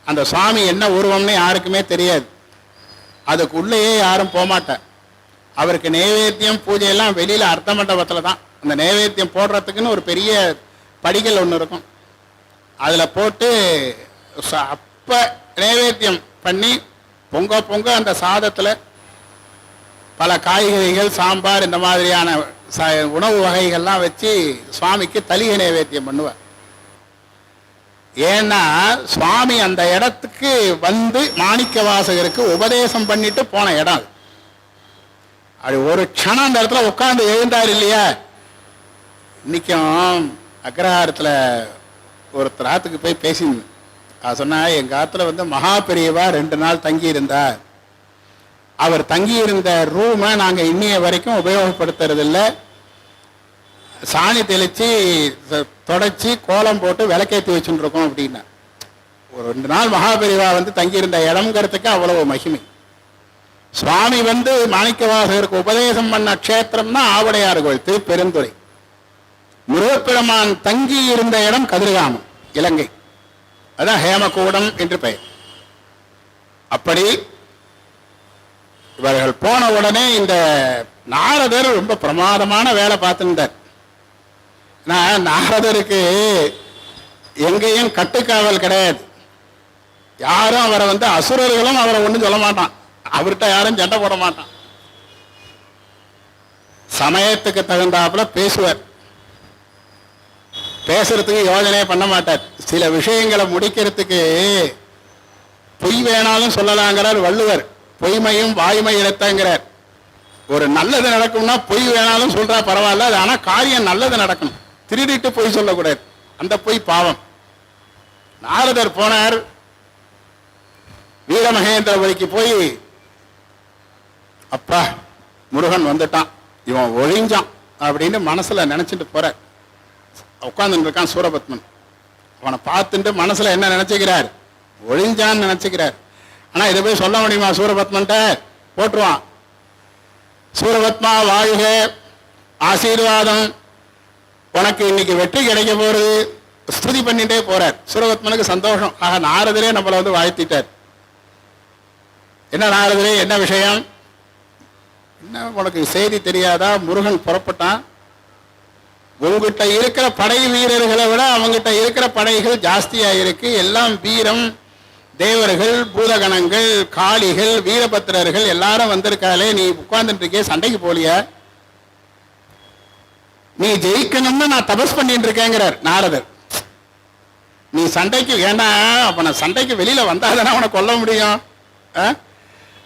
அந்த சுவாமி என்ன உருவம்னு யாருக்குமே தெரியாது, அதுக்குள்ளேயே யாரும் போகமாட்டார். அவருக்கு நைவேத்தியம் பூஜையெல்லாம் வெளியில அர்த்த மண்டபத்துல தான். அந்த நைவேத்தியம் போடுறதுக்குன்னு ஒரு பெரிய படிகள் ஒன்று இருக்கும், அதுல போட்டு அப்ப நைவேத்தியம் பண்ணி பொங்க பொங்க அந்த சாதத்துல பல காய்கறிகள், சாம்பார், இந்த மாதிரியான உணவு வகைகள்லாம் வச்சு சுவாமிக்கு தலிகை நைவேத்தியம் பண்ணுவார். ஏன்னா சுவாமி அந்த இடத்துக்கு வந்து மாணிக்க வாசகருக்கு உபதேசம் பண்ணிட்டு போன இடம். அது ஒரு க்ஷணம் அந்த இடத்துல உட்கார்ந்து எழுந்தார் இல்லையா. இன்னைக்கும் அக்ரஹாரத்தில் ஒருத்தர் ஆத்துக்கு போய் பேசினேன். சொன்னா எங்க ஆத்துல வந்து மகா பெரியவா 2 நாள் தங்கி இருந்தார். அவர் தங்கி இருந்த ரூமை நாங்க இன்னைய வரைக்கும் உபயோகப்படுத்துறது இல்லை. சாணி தெளிச்சு தொடச்சி கோலம் போட்டு விளக்கேற்றி வச்சுட்டு இருக்கோம் அப்படின்னா. ஒரு 2 நாள் மகா பெரியவா வந்து தங்கி இருந்த இடம்ங்கிறதுக்கு அவ்வளவு மகிமை. சுவாமி வந்து மாணிக்கவாசகருக்கு உபதேசம் பண்ண க்ஷேத்திரம்னா ஆவுடையார் கோயில் திருப்பெருந்துறை. முருகப்பெருமான் தங்கி இருந்த இடம் கதிர்காமம், இலங்கை. அதான் ஹேமகூடம் என்று பெயர். அப்படி இவர்கள் போன உடனே இந்த நாரதர் ரொம்ப பிரமாதமான வேலை பார்த்துட்டார். நாரதருக்கு எங்கேயும் கட்டுக்காவல் கிடையாது. யாரும் அவரை வந்து அசுரர்களும் அவரை ஒன்றும் சொல்ல மாட்டான், அவர்கிட்ட யாரும் சண்டை போட மாட்டான். சமயத்துக்கு தகுந்தாப்புல பேசுவார், பேசுறதுக்கு யோஜனையே பண்ண மாட்டார். சில விஷயங்களை முடிக்கிறதுக்கு பொய் வேணாலும் சொல்லலாங்கிறார் வள்ளுவர். பொய்மையும் வாய்மை இழத்தங்கிறார். ஒரு நல்லது நடக்கும்னா பொய் வேணாலும் சொல்றா பரவாயில்ல, அது ஆனா காரியம் நல்லது நடக்கணும். திருடிட்டு பொய் சொல்லக்கூடாது, அந்த பொய் பாவம். நாரதர் போனார், வீரமகேந்திரபுரிக்கு போய் அப்பா முருகன் வந்துட்டான், இவன் ஒழிஞ்சான் அப்படின்னு மனசுல நினைச்சிட்டு போற. உட்கார்ந்து இருக்கான் சூரபத்மன். அவனை பார்த்துட்டு மனசுல என்ன நினைச்சுக்கிறார், ஒழிஞ்சான்னு நினைச்சுக்கிறார். ஆனா இதை போய் சொல்ல முடியுமா சூரபத்மன்ட்ட? போட்டுருவான். சூரபத்மா வாழ்க, ஆசீர்வாதம், உனக்கு இன்னைக்கு வெற்றி கிடைக்க போறது, ஸ்துதி பண்ணிட்டே போறார். சூரபத்மனுக்கு சந்தோஷம். ஆக நாரதரே நம்மளை வந்து வாழ்த்திட்டார். என்ன நாரதரே, என்ன விஷயம், என்ன உனக்கு செய்தி தெரியாதா? முருகன் புறப்பட்டான். உங்ககிட்ட இருக்கிற படை வீரர்களை விட அவங்ககிட்ட இருக்கிற படைகள் ஜாஸ்தியா இருக்கு. எல்லாம் வீரம், தேவர்கள், பூதகணங்கள், காளிகள், வீரபத்திரர்கள் எல்லாரும் வந்திருக்காளே, நீ உட்கார்ந்துட்டு இருக்கே, சண்டைக்கு போலியா? நீ ஜெயிக்கணும்னு நான் தபஸ் பண்ணிட்டு இருக்கேங்கிறார் நாரதர். நீ சண்டைக்கு ஏன்னா, அப்ப நான் சண்டைக்கு வெளியில வந்தாதானே அவனை கொல்ல முடியும்.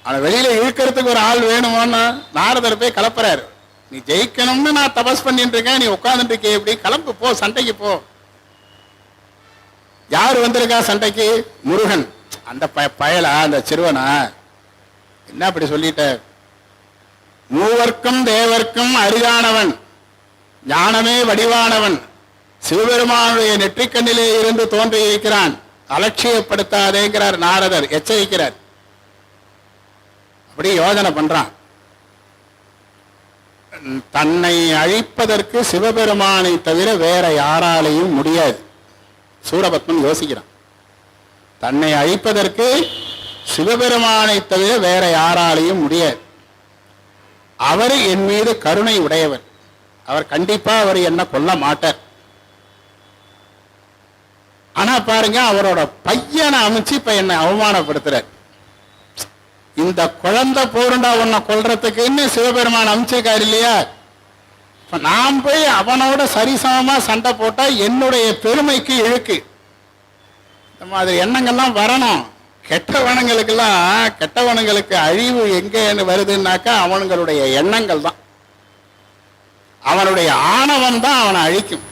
அவனை வெளியில இழுக்கிறதுக்கு ஒரு ஆள் வேணுமோன்னு நாரதர் போய் கலப்புறாரு. நீ ஜெயிக்கணும்னு நான் தபஸ் பண்ணிட்டு இருக்கேன், நீ உட்கார்ந்துட்டு இருக்கே, எப்படி கிளம்பு, போ, சண்டைக்கு போ. யார் வந்திருக்கா சண்டைக்கு? முருகன். அந்த பயலா, அந்த சிறுவனா? என்ன அப்படி சொல்லிட்ட? மூவர்க்கும் தேவர்க்கும் அரிதானவன், ஞானமே வடிவானவன், சிவபெருமானுடைய நெற்றிக்கண்ணிலே இருந்து தோன்றி இருக்கிறான், அலட்சியப்படுத்தாதேங்கிறார் நாரதர், எச்சரிக்கிறார். அப்படி யோஜனை பண்றான். தன்னை அழிப்பதற்கு சிவபெருமானை தவிர வேற யாராலையும் முடியாது. சூரபத்மன் யோசிக்கிறான், தன்னை அழிப்பதற்கு சிவபெருமானை தவிர வேற யாராலையும் முடியாது. அவர் என் மீது கருணை உடையவர், அவர் கண்டிப்பா அவர் என்ன கொல்ல மாட்டார். ஆனா பாருங்க, அவரோட பையனை அமைச்சு இப்ப என்னை அவமானப்படுத்துறார். இந்த குழந்தை போருண்டா உன்னை கொல்றதுக்குன்னு சிவபெருமான் அமைச்சிருக்காரு இல்லையா? நான் போய் அவனோட சரிசமமா சண்டை போட்டா என்னுடைய பெருமைக்கு இழுக்கு. இந்த மாதிரி எண்ணங்கள்லாம் வரணும். கெட்டவனுங்களுக்கு அழிவு எங்க வருதுன்னாக்கா அவனுங்களுடைய எண்ணங்கள் தான், அவனுடைய ஆணவம் தான் அவனை அழிக்கும்.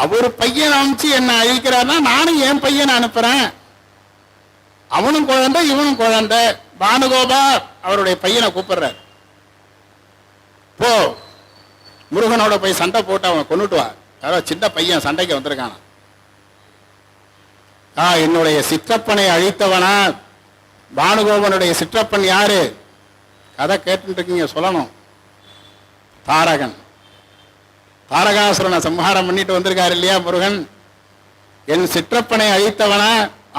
அவர் பையன் அமைச்சு என்ன அழிக்கிறார்னா நானும் என் பையனை அனுப்புறேன். அவனும் குழந்தை, இவனும் குழந்தை. பானுகோபா அவருடைய பையனை கூப்பிடுறார், போ முருகனோட போய் சண்டை போட்டு அவனை கொண்டுட்டு வா. யாரோ சின்ன பையன் சண்டைக்கு வந்திருக்கானா, என்னுடைய சிற்றப்பனை அழித்தவனா, பானுகோபனுடைய சிற்றப்பன் யாரு, கதை கேட்டு இருக்கீங்க, சொல்லணும். தாரகன், தாரகாசுரனை சம்ஹாரம் பண்ணிட்டு வந்திருக்காரு இல்லையா முருகன். என் சிற்றப்பனை அழித்தவனா,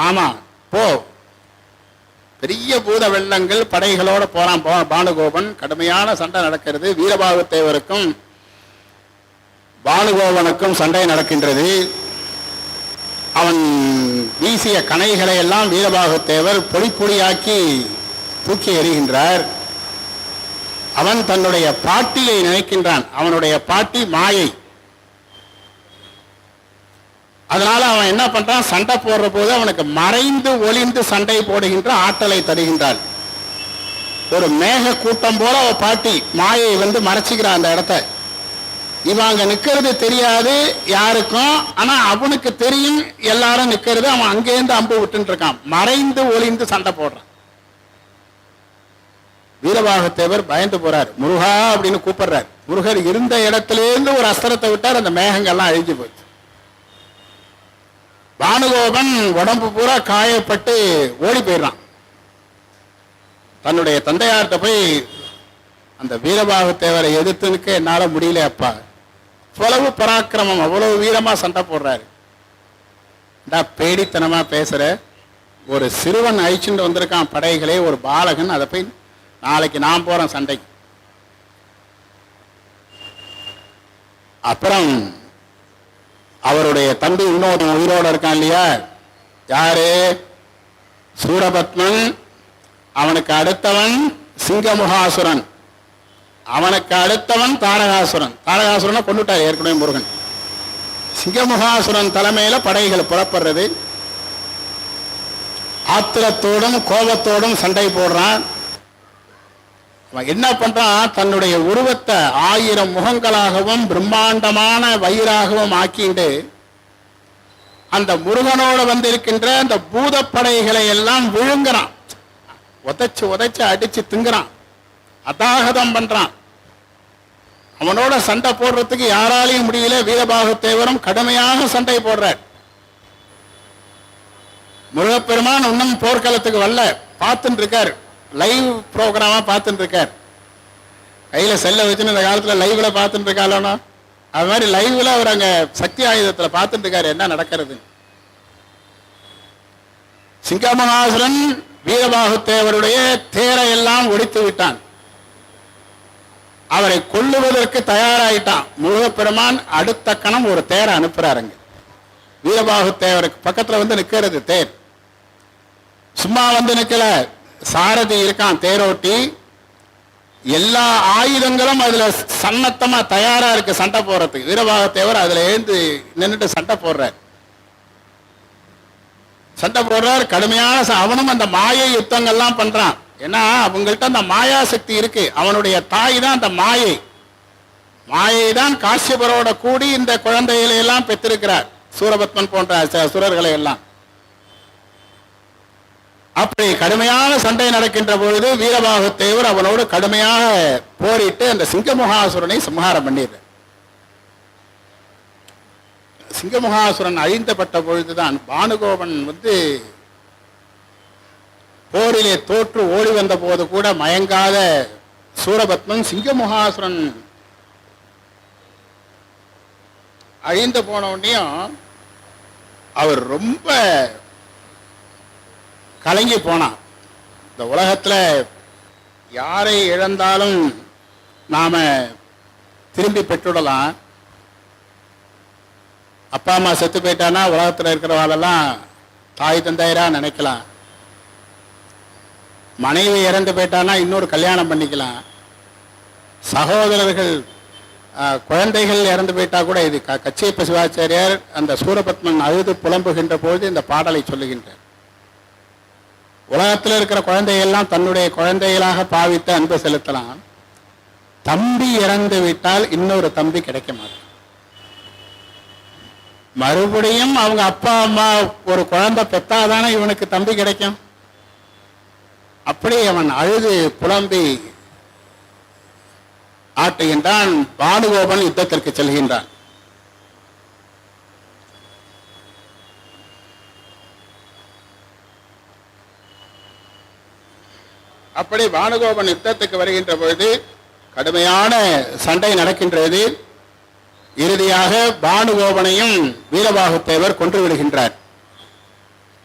ஆமா போ. பெரிய பூத வெள்ளங்கள் படைகளோட போறான் பானுகோபன். கடுமையான சண்டை நடக்கிறது. வீரபாகுத்தேவருக்கும் பானுகோபனுக்கும் சண்டை நடக்கின்றது. அவன் வீசிய கணைகளை எல்லாம் வீரபாகுத்தேவர் பொடி பொடியாக்கி தூக்கி எறிகின்றார். அவன் தன்னுடைய பாட்டியை நினைக்கின்றான். அவனுடைய பாட்டி மாயை. அதனால அவன் என்ன பண்றான், சண்டை போடுற போது அவனுக்கு மறைந்து ஒளிந்து சண்டை போடுகின்ற ஆற்றலை தருகின்றான். ஒரு மேக கூட்டம் போல அவ பாட்டி மாயை மறைச்சிக்கிறான் அந்த இடத்த. இவன் அங்க நிக்கிறது தெரியாது யாருக்கும், ஆனா அவனுக்கு தெரியும் எல்லாரும் நிக்கிறது. அவன் அங்கேருந்து அம்பு விட்டு இருக்கான், மறைந்து ஒளிந்து சண்டை போடுறான். வீரபாகுத்தேவர் பயந்து போறார். முருகா அப்படின்னு கூப்பிடுறார். முருகர் இருந்த இடத்திலேருந்து ஒரு அஸ்திரத்தை விட்டார். அந்த மேகங்கள்லாம் அழிஞ்சு போச்சு. பானுகோபன் உடம்பு பூரா காயப்பட்டு ஓடி போயிடுறான். தன்னுடைய தந்தையார்கிட்ட போய், அந்த வீரபாகுத்தேவரை எதிர்த்து நிற்க என்னால முடியல அப்பா, அவ்வளவு பராக்கிரமம், அவ்வளவு வீரமா சண்டை போடுறாரு. பேடித்தனமா பேசுற, ஒரு சிறுவன் அழிச்சுட்டு வந்திருக்கான் படைகளே, ஒரு பாலகன். அதை போய் நாளைக்கு நான் போறேன் சண்டைக்கு. அப்புறம் அவருடைய தம்பி இன்னொரு உயிரோட இருக்கான் இல்லையா, யாரு, சூரபத்மன். அவனுக்கு அடுத்தவன் சிங்கமுகாசுரன், அவனுக்கு அடுத்தவன் தாரகாசுரன். தாரகாசுரனை கொண்டுட்டார் ஏற்கனவே முருகன். சிங்கமுகாசுரன் தலைமையில படைகள் புறப்படுறது. ஆத்திரத்தோடும் கோபத்தோடும் சண்டை போடுறான். அவன் என்ன பண்றான், தன்னுடைய உருவத்தை 1000 முகங்களாகவும் பிரம்மாண்டமான வயிறாகவும் ஆக்கிண்டு அந்த முருகனோட வந்திருக்கின்ற அந்த பூதப்படைகளை எல்லாம் விழுங்குறான். உதைச்சு உதைச்சு அடிச்சு திங்குறான், அதாகதம் பண்றான். அவனோட சண்டை போடுறதுக்கு யாராலையும் முடியல. வீரபாகுத்தேவரும் கடுமையாக சண்டை போடுறார். முருகப்பெருமான் இன்னும் போர்க்களத்துக்கு வரல, பார்த்துட்டு இருக்கார். லைவ் ப்ரோக்ராமா பார்த்துட்டு இருக்கார். கையில செல்ல வச்சுன்னு இந்த காலத்துல லைவ்ல பார்த்துட்டு இருக்காளோ, அது மாதிரி லைவ்ல அவர் அங்க சக்தி ஆயுதத்துல பார்த்துட்டு இருக்காரு என்ன நடக்கிறது. சிங்கமகாசுரன் வீரபாகுத்தேவருடைய தேரை எல்லாம் ஒடித்து விட்டான். அவரை கொல்லுவதற்கு தயாராயிட்டான். முருகப்பெருமான் அடுத்த கணம் ஒரு தேரை அனுப்புறாருங்க. வீரபாகுத்தேவருக்கு பக்கத்துல நிக்கிறது தேர். சும்மா நிக்கல, சாரதி இருக்கான் தேரோட்டி. எல்லா ஆயுதங்களும் அதுல சன்னத்தமா தயாரா இருக்கு சண்டை போடுறதுக்கு. வீரபாகுத்தேவர் அதுல எழுந்து நின்றுட்டு சண்டை போடுறார். சண்டை போடுறார் கடுமையான. அவனும் அந்த மாயை யுத்தங்கள்லாம் பண்றான். ஏன்னா அவங்கள்ட்ட அந்த மாயா சக்தி இருக்கு. அவனுடைய தாய் தான் அந்த மாயை. மாயை தான் காசியபரோட கூடி இந்த குழந்தைகளை எல்லாம் பெற்றிருக்கிறார், சூரபத்மன் போன்ற சுரர்களை எல்லாம். அப்படி கடுமையான சண்டை நடக்கின்ற பொழுது வீரபாகுத்தேவர் அவனோடு கடுமையாக போரிட்டு அந்த சிங்கமுகாசுரனை சம்ஹாரம் பண்ணிடுற. சிங்கமுகாசுரன் அழிந்தப்பட்ட பொழுதுதான் பானுகோபன் போரிலே தோற்று ஓடி வந்த போது கூட மயங்காத சூரபத்மன் சிங்கமுகாசுரன் அழிந்து போன உடனேயும் அவர் ரொம்ப கலங்கி போனான். இந்த உலகத்துல யாரை இழந்தாலும் நாம திரும்பி பெற்றுடலாம். அப்பா அம்மா செத்து போயிட்டானா உலகத்துல இருக்கிறவாளெல்லாம் தாய் தந்தையரா நினைக்கலாம். மனைவி இறந்து போயிட்டானா இன்னொரு கல்யாணம் பண்ணிக்கலாம். சகோதரர்கள் குழந்தைகள் இறந்து போயிட்டா கூட, இது கச்சியப்ப சிவாச்சாரியார் அந்த சூரபத்மன் அழுது புலம்புகின்ற பொழுது இந்த பாடலை சொல்லுகின்றார். உலகத்தில் இருக்கிற குழந்தைகள்லாம் தன்னுடைய குழந்தைகளாக பாவித்து அன்பு செலுத்தலாம். தம்பி இறந்து விட்டால் இன்னொரு தம்பி கிடைக்க மாட்டான். மறுபடியும் அவங்க அப்பா அம்மா ஒரு குழந்தை பெத்தாதானே இவனுக்கு தம்பி கிடைக்கும். அப்படி அவன் அழுது புலம்பி ஆட்டுகின்றான். பானுகோபன் யுத்தத்திற்கு செல்கின்றான். அப்படி பானுகோபன் யுத்தத்துக்கு வருகின்ற பொழுது கடுமையான சண்டை நடக்கின்றது. இறுதியாக பானுகோபனையும் வீரபாகுத்தேவர் கொன்று விடுகின்றார்.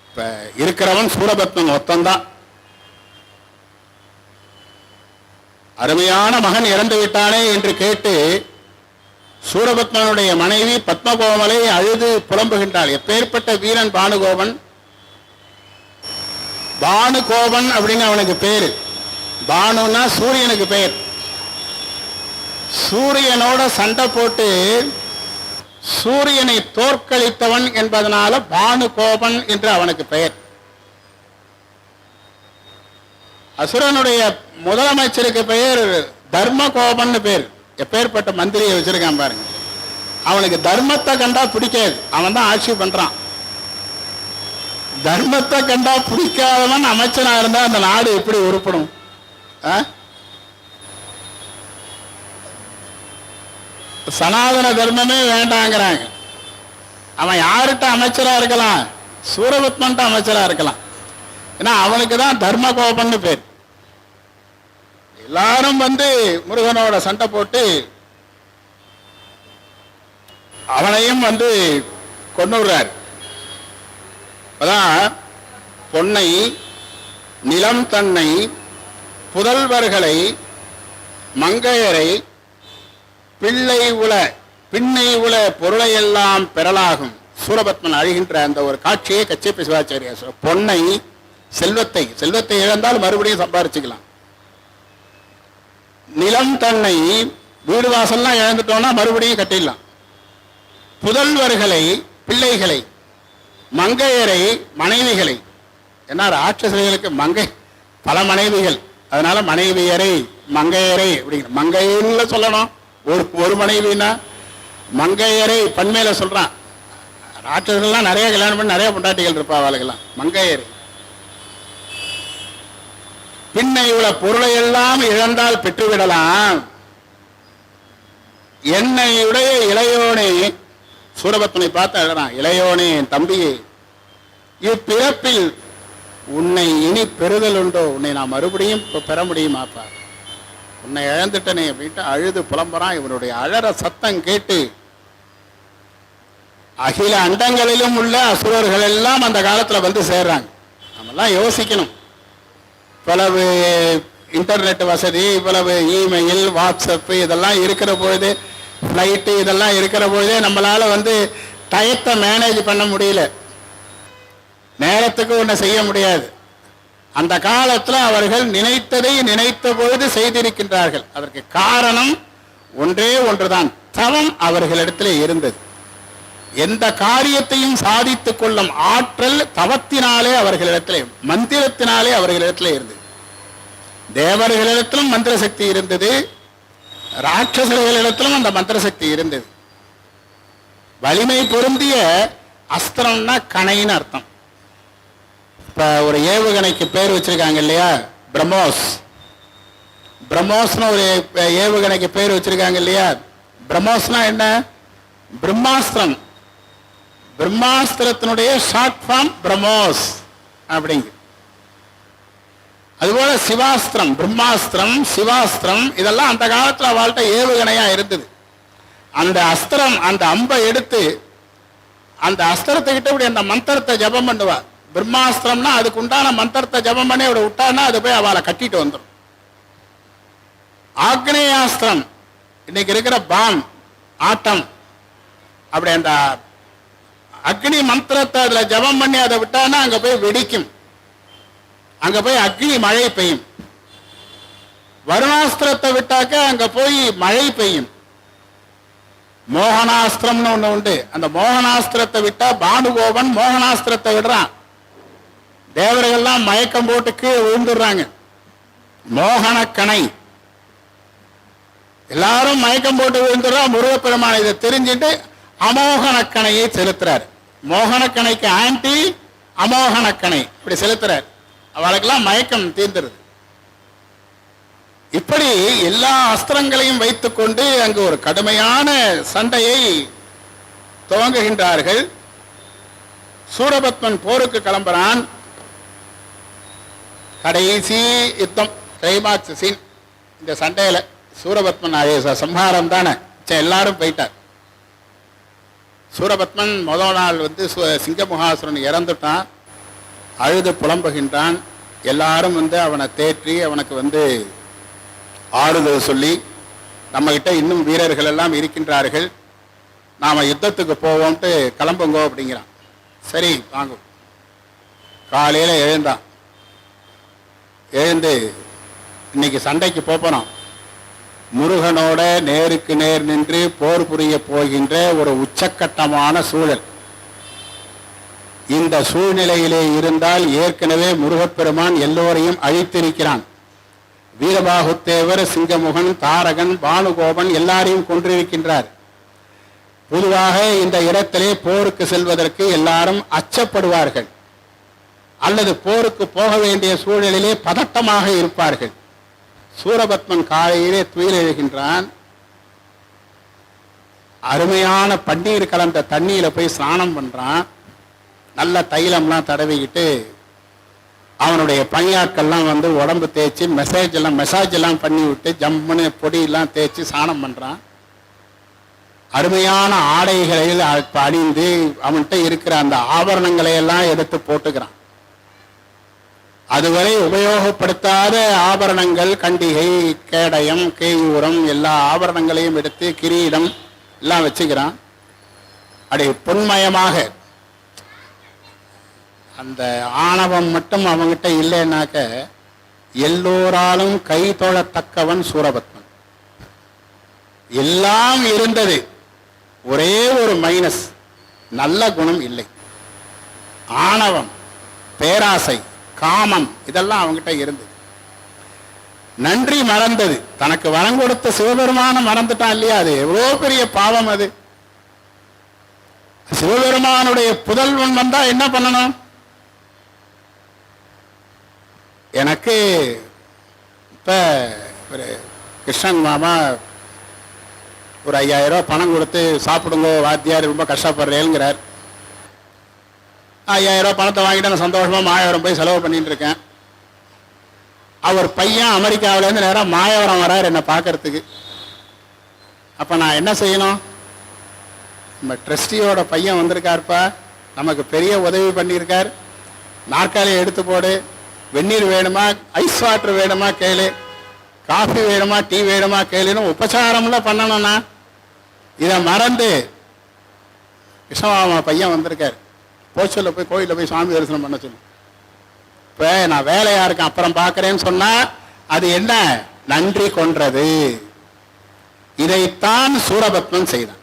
இப்ப இருக்கிறவன் சூரபத்மன் ஒத்தந்தான். அருமையான மகன் இறந்து விட்டானே என்று கேட்டு சூரபத்மனுடைய மனைவி பத்மகோமலை அழுது புலம்புகின்றாள். எப்பேற்பட்ட வீரன் பானுகோபன்! பானுகோபன் அப்படின்னு அவனுக்கு பேரு. பானுன்னா சூரியனுக்கு பெயர். சூரியனோட சண்டை போட்டு சூரியனை தோற்கடித்தவன் என்பதனால பானுகோபன் என்று அவனுக்கு பெயர். அசுரனுடைய முதலமைச்சருக்கு பெயர் தர்மகோபன் பேர். எப்பேற்பட்ட மந்திரியை வச்சிருக்கான் பாருங்க. அவனுக்கு தர்மத்தை கண்டா பிடிக்காது, அவன் தான் ஆட்சி பண்றான். தர்மத்தை கண்டா பிடிக்காதவன் அமைச்சனா இருந்தா அந்த நாடு எப்படி உருப்படும்? சனாதன தர்மமே வேண்டாங்கிறாங்க. அவன் யார்கிட்ட அமைச்சரா இருக்கலாம்? சூரபத்மன்ட்ட அமைச்சரா இருக்கலாம். ஏன்னா அவனுக்கு தான் தர்மகோபன் பேர். எல்லாரும் முருகனோட சண்டை போட்டு அவனையும் கொன்னுறார். அதான் பொன்னை, நிலம் தன்னை, புதல்வர்களை, மங்கையரை, பின்னை உல பொருளை எல்லாம் பெறலாகும். சூரபத்மன் அழுகின்ற அந்த ஒரு காட்சியை கச்சியப்ப சிவாச்சாரியா பொன்னை, செல்வத்தை இழந்தால் மறுபடியும் சம்பாரிச்சுக்கலாம். நிலம் தன்னை, வீடு வாசல்லாம் இழந்துட்டோம்னா மறுபடியும் கட்டிடலாம். புதல்வர்களை, பிள்ளைகளை, மங்கையரை, மனைவிகளை. என்ன ராட்சசர்களுக்கு பல மனைவிகள், அதனால மனைவியரை, மங்கையரை அப்படிங்கிற மங்கையர்ல சொல்லணும். ஒரு மனைவினா மங்கையரை பன்மையில சொல்றான். ராட்சசர்கள்லாம் நிறைய கல்யாணம் பண்ணி நிறைய பொண்டாட்டிகள் இருப்பா, அவளுக்கெல்லாம் மங்கையரை. பின்னை உள்ள பொருளை எல்லாம் இழந்தால் பெற்றுவிடலாம். என்னையுடைய இளையோனே, சூரபத்மனை பார்த்து அழறான். இளையோனே, தம்பியே, இப்பிறப்பில் உன்னை இனி பெறுதல் உண்டோ? உன்னை நான் மறுபடியும் பெற முடியுமாப்பா? உன்னை இழந்துட்டனே அப்படின்ட்டு அழுது புலம்புறான். இவனுடைய அழற சத்தம் கேட்டு அகில அண்டங்களிலும் உள்ள அசுரர்கள் எல்லாம் அந்த காலத்துல சேர்றாங்க. நம்மெல்லாம் யோசிக்கணும். இவ்வளவு இன்டர்நெட் வசதி, இவ்வளவு இமெயில், வாட்ஸ்அப் இதெல்லாம் இருக்கிற பொழுது, ஃப்ளைட்டு இதெல்லாம் இருக்கிற பொழுதே நம்மளால டயத்தை மேனேஜ் பண்ண முடியல. நேரத்துக்கு ஒன்று செய்ய முடியாது. அந்த காலத்தில் அவர்கள் நினைத்ததை நினைத்த பொழுது செய்திருக்கின்றார்கள். அதற்கு காரணம் ஒன்றே ஒன்றுதான், தவம் அவர்களிடத்தில் இருந்தது. எந்த காரியத்தையும் சாதித்துக் கொள்ளும் ஆற்றல் தவத்தினாலே அவர்களிடத்திலே, மந்திரத்தினாலே அவர்களிடத்திலே இருந்தது. தேவர்களிடத்திலும் மந்திர சக்தி இருந்தது, ராட்சசர்களிடத்திலும் அந்த மந்திர சக்தி இருந்தது. வலிமை பொருந்திய அஸ்திரம்னா கணைன்னு அர்த்தம். இப்ப ஒரு ஏவுகணைக்கு பேர் வச்சிருக்காங்க இல்லையா, பிரம்மோஸ். பிரம்மோஸ்னு ஒரு ஏவுகணைக்கு பேர் வச்சிருக்காங்க இல்லையா. பிரம்மோஸ்னா என்ன? பிரம்மாஸ்திரம். பிரம்மாஸ்திரத்தினுடைய ஷார்ட் ஃபார்ம் பிரம்மோஸ் அப்படிங்க. அதுபோல சிவாஸ்திரம், பிரம்மாஸ்திரம், சிவாஸ்திரம் இதெல்லாம் அந்த காலத்துல வாழ்க்கை ஏவுகணையா இருந்தது. அந்த அஸ்திரம், அந்த அம்பை எடுத்து அந்த அஸ்திரத்தை கிட்ட இப்படி அந்த மந்திரத்தை ஜபம் பண்ணுவா. பிரம்மாஸ்திரம்னா அதுக்கு உண்டான மந்திரத்தை ஜபம் பண்ணி அவட விட்டான்னா அது போய் அவளை கட்டிட்டு வந்துடும். ஆக்னேயாஸ்திரம் இன்னைக்கு இருக்கிற பாம் ஆட்டம், அப்படி அந்த அக்னி மந்திரத்தை அதுல ஜபம் பண்ணி அதை விட்டான்னா அங்க போய் வெடிக்கும், அங்க போய் அக்னி மழை பெய்யும். வருணாஸ்திரத்தை விட்டாக்க அங்க போய் மழை பெய்யும். மோகனாஸ்திரம்னு ஒண்ணு உண்டு. அந்த மோகனாஸ்திரத்தை விட்டா பானுகோபன் மோகனாஸ்திரத்தை விடுறான். தேவர்கள்லாம் மயக்கம் போட்டு கீழே விழுந்துடுறாங்க. மோகனக்கணை எல்லாரும் மயக்கம் போட்டு விழுந்துடுறா. முருகப்பெருமான் இதை தெரிஞ்சுட்டு அமோகனக்கணையை செலுத்துறார். மோகனக்கணைக்கு ஆன்டி அமோகனக்கணை இப்படி செலுத்துறார். அவளுக்கெல்லாம் மயக்கம் தீர்ந்துருது. இப்படி எல்லா அஸ்திரங்களையும் வைத்துக் கொண்டு அங்கு ஒரு கடுமையான சண்டையை துவங்குகின்றார்கள். சூரபத்மன் போருக்கு கிளம்புறான். கடைசி யுத்தம் கிளைமாக்ஸ் சீன். இந்த சண்டையில் சூரபத்மன் சம்ஹாரம் தானே, எல்லாரும் போயிட்டார். சூரபத்மன் முதல் நாள் வந்து சிங்கமுகாசுரன் இறந்துட்டான், அழுது புலம்புகின்றான். எல்லாரும் வந்து அவனை தேற்றி அவனுக்கு வந்து ஆறுதல் சொல்லி, நம்மகிட்ட இன்னும் வீரர்கள் எல்லாம் இருக்கின்றார்கள், நாம் யுத்தத்துக்கு போவோம்ட்டு கிளம்புங்கோ அப்படிங்கிறான். சரி வாங்க. காலையில் எழுந்தான். எழுந்து இன்னைக்கு சண்டைக்கு போகிறோம், முருகனோட நேருக்கு நேர் நின்று போர் புரிய போகின்ற ஒரு உச்சக்கட்டமான சூழல். இந்த சூழ்நிலையிலே இருந்தால் ஏற்கனவே முருகப்பெருமான் எல்லோரையும் அழித்திருக்கிறான். வீரபாகுத்தேவர், சிங்கமுகன், தாரகன், பானுகோபன் எல்லாரையும் கொன்றிருக்கின்றார். பொதுவாக இந்த இடத்திலே போருக்கு செல்வதற்கு எல்லாரும் அச்சப்படுவார்கள், அல்லது போருக்கு போக வேண்டிய சூழலிலே பதட்டமாக இருப்பார்கள். சூரபத்மன் காலையிலே துயில் எழுகின்றான். அருமையான பன்னீர் கலந்த தண்ணியில போய் ஸ்நானம் பண்றான். நல்ல தைலம்லாம் தடவிக்கிட்டு அவனுடைய பணியாட்கள்லாம் வந்து உடம்பு தேய்ச்சி மெசாஜ் எல்லாம் பண்ணி விட்டு ஜம்முன்னு பொடியெல்லாம் தேய்ச்சி ஸ்நானம் பண்றான். அருமையான ஆடைகளில் அணிந்து அவன்கிட்ட இருக்கிற அந்த ஆபரணங்களை எல்லாம் எடுத்து போட்டுக்கிறான். அதுவரை உபயோகப்படுத்தாத ஆபரணங்கள், கண்டிகை, கேடயம், கேயூரம் எல்லா ஆபரணங்களையும் எடுத்து கிரீடம் எல்லாம் வச்சுக்கிறான். அப்படி பொன்மயமாக. அந்த ஆணவம் மட்டும் அவங்கிட்ட இல்லைன்னாக்க எல்லோராலும் கை தொழத்தக்கவன் சூரபத்மன். எல்லாம் இருந்தது, ஒரே ஒரு மைனஸ், நல்ல குணம் இல்லை. ஆணவம், பேராசை, காமம் இதெல்லாம் அவங்கிட்ட இருந்தது. நன்றி மறந்தது. தனக்கு வரம் கொடுத்த சிவபெருமான மறந்துட்டான் இல்லையா, அது எவ்வளோ பெரிய பாவம். அது சிவபெருமானுடைய புதல்வன் வந்தா என்ன பண்ணணும்? எனக்கு இப்ப ஒரு கிருஷ்ணன் மாமா ஒரு 5000 ரூபாய் பணம் கொடுத்து சாப்பிடுங்க வாத்தியார், ரொம்ப கஷ்டப்படுறேங்கிறார். 5000 ரூபாய் பணத்தை வாங்கிட்டு நான் சந்தோஷமா மாயவரம் போய் செலவு பண்ணிட்டு இருக்கேன். அவர் பையன் அமெரிக்காவிலேருந்து நேரம் மாயவரம் வரார் என்னை பார்க்கறதுக்கு. அப்போ நான் என்ன செய்யணும்? நம்ம ட்ரஸ்டியோட பையன் வந்திருக்காருப்பா, நமக்கு பெரிய உதவி பண்ணியிருக்கார், நாற்காலியை எடுத்து போடு, வெந்நீர் வேணுமா, ஐஸ் வாட்டர் வேணுமா கேளு, காஃபி வேணுமா, டீ வேணுமா கேளுன்னு உபச்சாரம்லாம் பண்ணணும்னா இதை மறந்து கிருஷ்ணமாமா பையன் வந்திருக்கார், போச்சல்ல போய் கோயிலில் போய் சாமி தரிசனம் பண்ண சொல்லு. இப்போ நான் வேலையா இருக்கேன் அப்புறம் பார்க்குறேன்னு சொன்னா அது என்ன? நன்றி கொன்றது. இதைத்தான் சூரபத்மன் செய்தான்.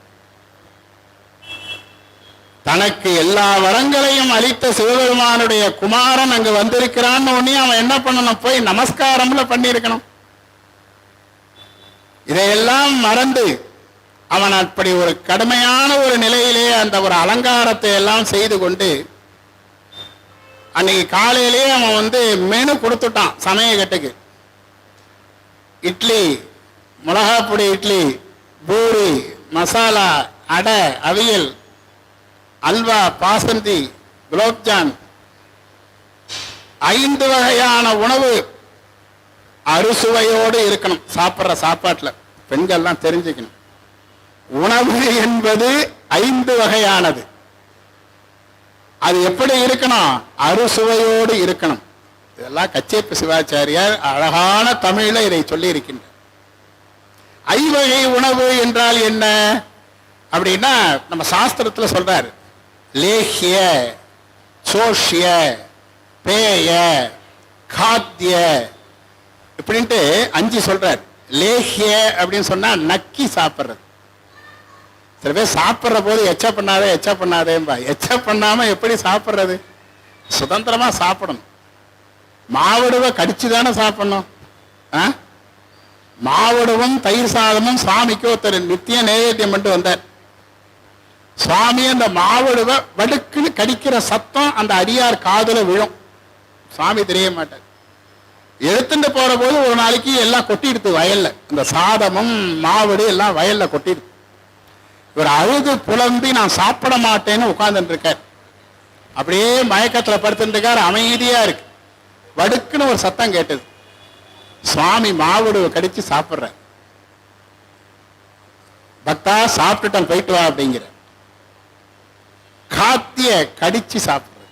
தனக்கு எல்லா வரங்களையும் அளித்த சிவபெருமானுடைய குமாரன் அங்கு வந்திருக்கிறான்னு ஒன்னே அவன் என்ன பண்ணணும்? போய் நமஸ்காரம்ல பண்ணியிருக்கணும். இதையெல்லாம் மறந்து அவன் அப்படி ஒரு கடுமையான ஒரு நிலையிலே அந்த ஒரு அலங்காரத்தை எல்லாம் செய்து கொண்டு அன்னைக்கு காலையிலே அவன் வந்து மெனு கொடுத்துட்டான் சமயக்கட்டுக்கு. இட்லி, மிளகாப்பொடி இட்லி, பூரி, மசாலா, அடை, அவியல், அல்வா, பாசந்தி, குலோப்ஜான், 5 வகையான உணவு அறுசுவையோடு இருக்கணும். சாப்பிட்ற சாப்பாட்டில் பெண்கள்லாம் தெரிஞ்சுக்கணும், உணவு என்பது 5 வகையானது. அது எப்படி இருக்கணும்? அறுசுவையோடு இருக்கணும். இதெல்லாம் கச்சேப்ப சிவாச்சாரியார் அழகான தமிழில் இதை சொல்லி இருக்கின்றார். 5 வகை உணவு என்றால் என்ன அப்படின்னா, நம்ம சாஸ்திரத்தில் சொல்றாரு, லேஹ்ய, சோஷ்ய, பேய, காத்திய இப்படின்ட்டு 5 சொல்றார். லேஹ்ய அப்படின்னு சொன்னா நக்கி சாப்பிட்றது. சில பேர் சாப்பிட்ற போது எச்ச பண்ணாதேம்பா. எச்ச பண்ணாம எப்படி சாப்பிட்றது? சுதந்திரமா சாப்பிடணும். மாவடுவை கடிச்சு தானே சாப்பிடணும். மாவடுவும் தயிர் சாதமும் சுவாமிக்கு ஒருத்தர் நித்திய நைவேத்தியம் பண்ணிட்டு வந்தார். சுவாமி அந்த மாவடுவை வடுக்குன்னு கடிக்கிற சத்தம் அந்த அடியார் காதுல விழும். சுவாமி தெரிய மாட்டார். எடுத்துட்டு போற போது ஒரு நாளைக்கு எல்லாம் கொட்டிடுது வயல்ல. அந்த சாதமும் மாவடு எல்லாம் வயல்ல கொட்டிடுது. இவர் அழுது புலம்பி நான் சாப்பிட மாட்டேன்னு உட்கார்ந்துட்டு இருக்கார். அப்படியே மயக்கத்துல படுத்துட்டு இருக்கார். அமைதியா இருக்கு. வடுக்குன்னு ஒரு சத்தம் கேட்டது. சுவாமி மாவுடுவை கடிச்சு சாப்பிட்ற. பக்தா சாப்பிட்டுட்டான், போயிட்டு வா அப்படிங்கிற. காத்திய கடிச்சு சாப்பிடுற.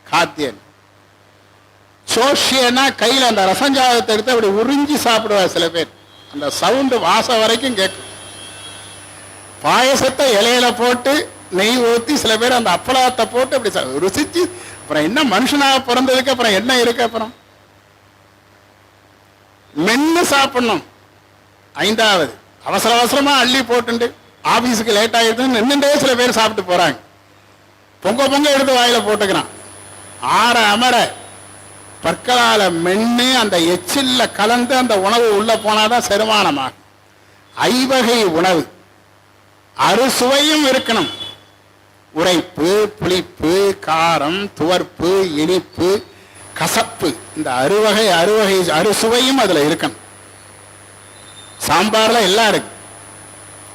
காத்தியன் சோஷியனா கையில் அந்த ரசஞ்சாதத்தை எடுத்து அப்படி உறிஞ்சி சாப்பிடுவார் சில பேர். அந்த சவுண்டு வாசம் வரைக்கும் கேட்கும். பாயசத்தை இலையில போட்டு நெய் ஊற்றி சில பேர் அந்த அப்பளத்தை போட்டு அப்படி ருசிச்சு, அப்புறம் என்ன மனுஷனாக பிறந்ததுக்கு அப்புறம் என்ன இருக்கு? அப்புறம் மென்னு சாப்பிடணும். 5வது அவசர அவசரமா அள்ளி போட்டு ஆபீஸுக்கு லேட் ஆகிடுதுன்னு நின்றுட்டே சில பேர் சாப்பிட்டு போறாங்க. பொங்க பொங்க எடுத்து வாயில போட்டுக்கிறான். ஆற அமர பற்களால மென்னு அந்த எச்சில்ல கலந்து அந்த உணவு உள்ள போனாதான் செரிமானமாகும். 5 வகை உணவு, அறுசுவையும் இருக்கணும். உரைப்பு, புளிப்பு, காரம், துவர்ப்பு, இனிப்பு, கசப்பு, இந்த அறுவகை அறுசுவையும் அதுல இருக்கணும். சாம்பார்ல எல்லாம் இருக்கு,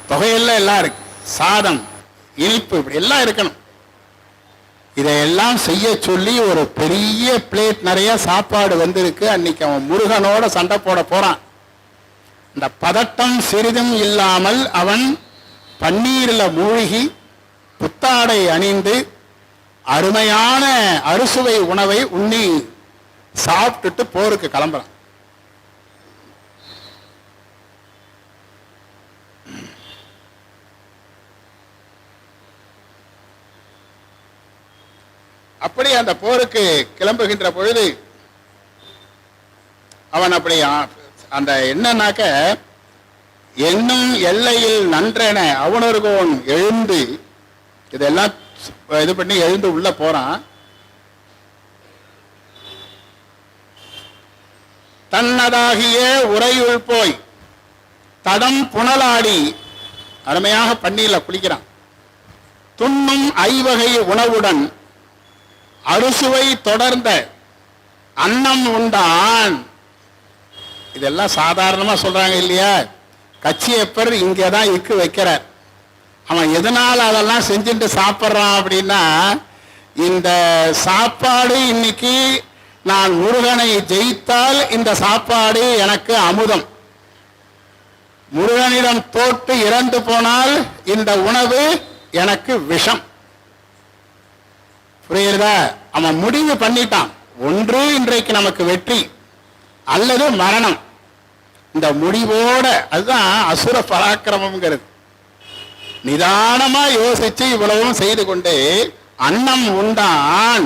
தொகையெல்லாம் எல்லாம் இருக்கு, சாதம், இனிப்பு, இப்படி எல்லாம் இருக்கணும். இதையெல்லாம் செய்ய சொல்லி ஒரு பெரிய பிளேட் நிறைய சாப்பாடு வந்திருக்கு. அன்னைக்கு அவன் முருகனோட சண்டை போட போறான். இந்த பதட்டம் சிறிதும் இல்லாமல் அவன் பன்னீரில் மூழ்கி புத்தாடை அணிந்து அருமையான அறுசுவை உணவை உண்ணி சாப்பிட்டுட்டு போருக்கு கிளம்புறான். அப்படி அந்த போருக்கு கிளம்புகின்ற பொழுது அவன் அப்படி அந்த என்னன்னாக்க, என்னும் எல்லையில் நன்றென அவனர்கோன் எழுந்து இதெல்லாம் இது பண்ணி எழுந்து உள்ள போறான். தன்னதாகிய உரையுள் போய் தடம் புனலாடி அருமையாக பன்னீர்ல குளிக்கிறான். துண்ணும் 5 வகை உணவுடன் அறுசுவை தொடர்ந்த அன்னம் உண்டான். இதெல்லாம் சாதாரணமா சொல்றாங்க இல்லையா? கச்சியப்பர் இங்கதான் இக்கு வைக்கிறார். அவன் எதனால அதெல்லாம் செஞ்சுட்டு சாப்பிட்றான் அப்படின்னா, இந்த சாப்பாடு இன்னைக்கு நான் முருகனை ஜெயித்தால் இந்த சாப்பாடு எனக்கு அமுதம், முருகனிடம் தோற்று இறந்து போனால் இந்த உணவு எனக்கு விஷம். புரியுதா? அவன் முடிவு பண்ணிட்டான். ஒன்று இன்றைக்கு நமக்கு வெற்றி அல்லது மரணம். இந்த முடிவோட, அதுதான் அசுர பராக்கிரமம்ங்கிறது. நிதானமா யோசிச்சு இவ்வளவும் செய்து கொண்டு அன்னம் உண்டான்.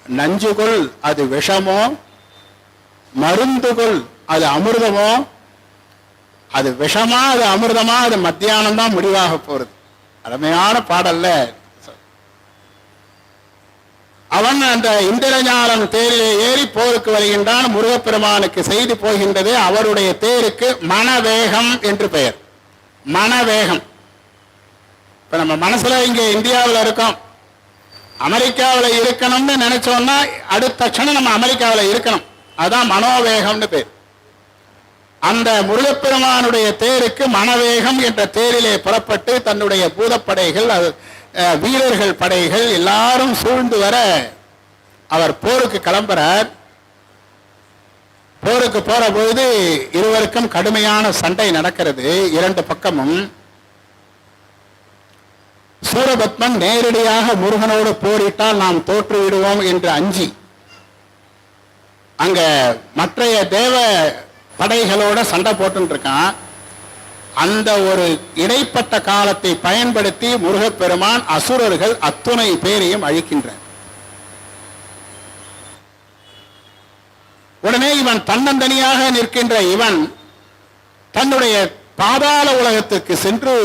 நஞ்சுகொள் அது விஷமோ, மருந்துகொள் அது அமிர்தமோ, அது விஷமா அது அமிர்தமா, அது மத்தியானம் தான் முடிவாக போறது. அருமையான பாடல்ல அவன் அந்த இந்திரஞானம் தேரிலே ஏறி போருக்கு வருகின்றான். முருகப்பெருமானுக்கு செய்து போகின்றது. அவருடைய தேருக்கு மனவேகம் என்று பெயர். மனவேகம். இப்ப நம்ம மனசுல இங்க இந்தியாவில் இருக்கோம், அமெரிக்காவில் இருக்கணும்னு நினைச்சோம்னா அடுத்த க்ஷணம் நம்ம அமெரிக்காவில் இருக்கணும். அதான் மனோவேகம்னு பேர். அந்த முருகப்பெருமானுடைய தேருக்கு மனவேகம் என்ற தேரிலே புறப்பட்டு தன்னுடைய பூதப்படைகள், வீரர்கள் படைகள் எல்லாரும் சூழ்ந்து வர அவர் போருக்கு கிளம்புறார். போருக்கு போற பொழுது இருவருக்கும் கடுமையான சண்டை நடக்கிறது. 2 பக்கமும். சூரபத்மன் நேரடியாக முருகனோடு போரிட்டால் நாம் தோற்று விடுவோம் என்று அஞ்சி அங்க மற்றைய தேவ படைகளோட சண்டை போட்டு இருக்கான். அந்த ஒரு இடைப்பட்ட காலத்தை பயன்படுத்தி முருகப்பெருமான் அசுரர்கள் அத்துணை பேரையும் அழிக்கின்றார். உடனே இவன் தன்னந்தனியாக நிற்கின்ற இவன் தன்னுடைய பாதாள உலகத்திற்கு சென்று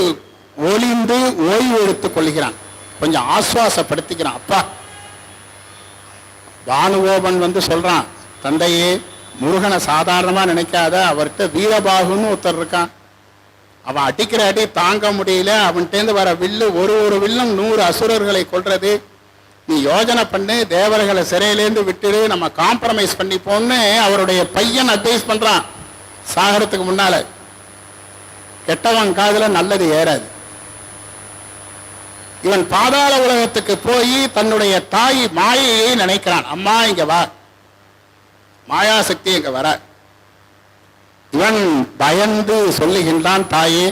ஒளிந்து ஓய்வு எடுத்துக் கொள்கிறான். கொஞ்சம் ஆசுவாசப்படுத்திக்கிறான். அப்பா, பானுகோபன் வந்து சொல்றான், தந்தையே முருகனை சாதாரணமா நினைக்காத, அவர்கிட்ட வீரபாகுன்னு ஒருத்தர் இருக்கான், அவன் அடிக்கிற அடி தாங்க முடியல, அவன்கிட்டேருந்து வர வில்லு ஒரு வில்லும் 100 அசுரர்களை கொல்றது, நீ யோஜனை பண்ணு, தேவர்களை சிறையிலேருந்து விட்டுடு, நம்ம காம்ப்ரமைஸ் பண்ணிப்போன்னு அவருடைய பையன் அட்வைஸ் பண்றான். சாகரத்துக்கு முன்னால கெட்டவன் காதுல நல்லது ஏறாது. இவன் பாதாள உலகத்துக்கு போய் தன்னுடைய தாய் மாயையை நினைக்கிறான். அம்மா இங்க வா, மாயாசக்தி இங்க வர. இவன் பயந்து சொல்லுகின்றான், தாயே,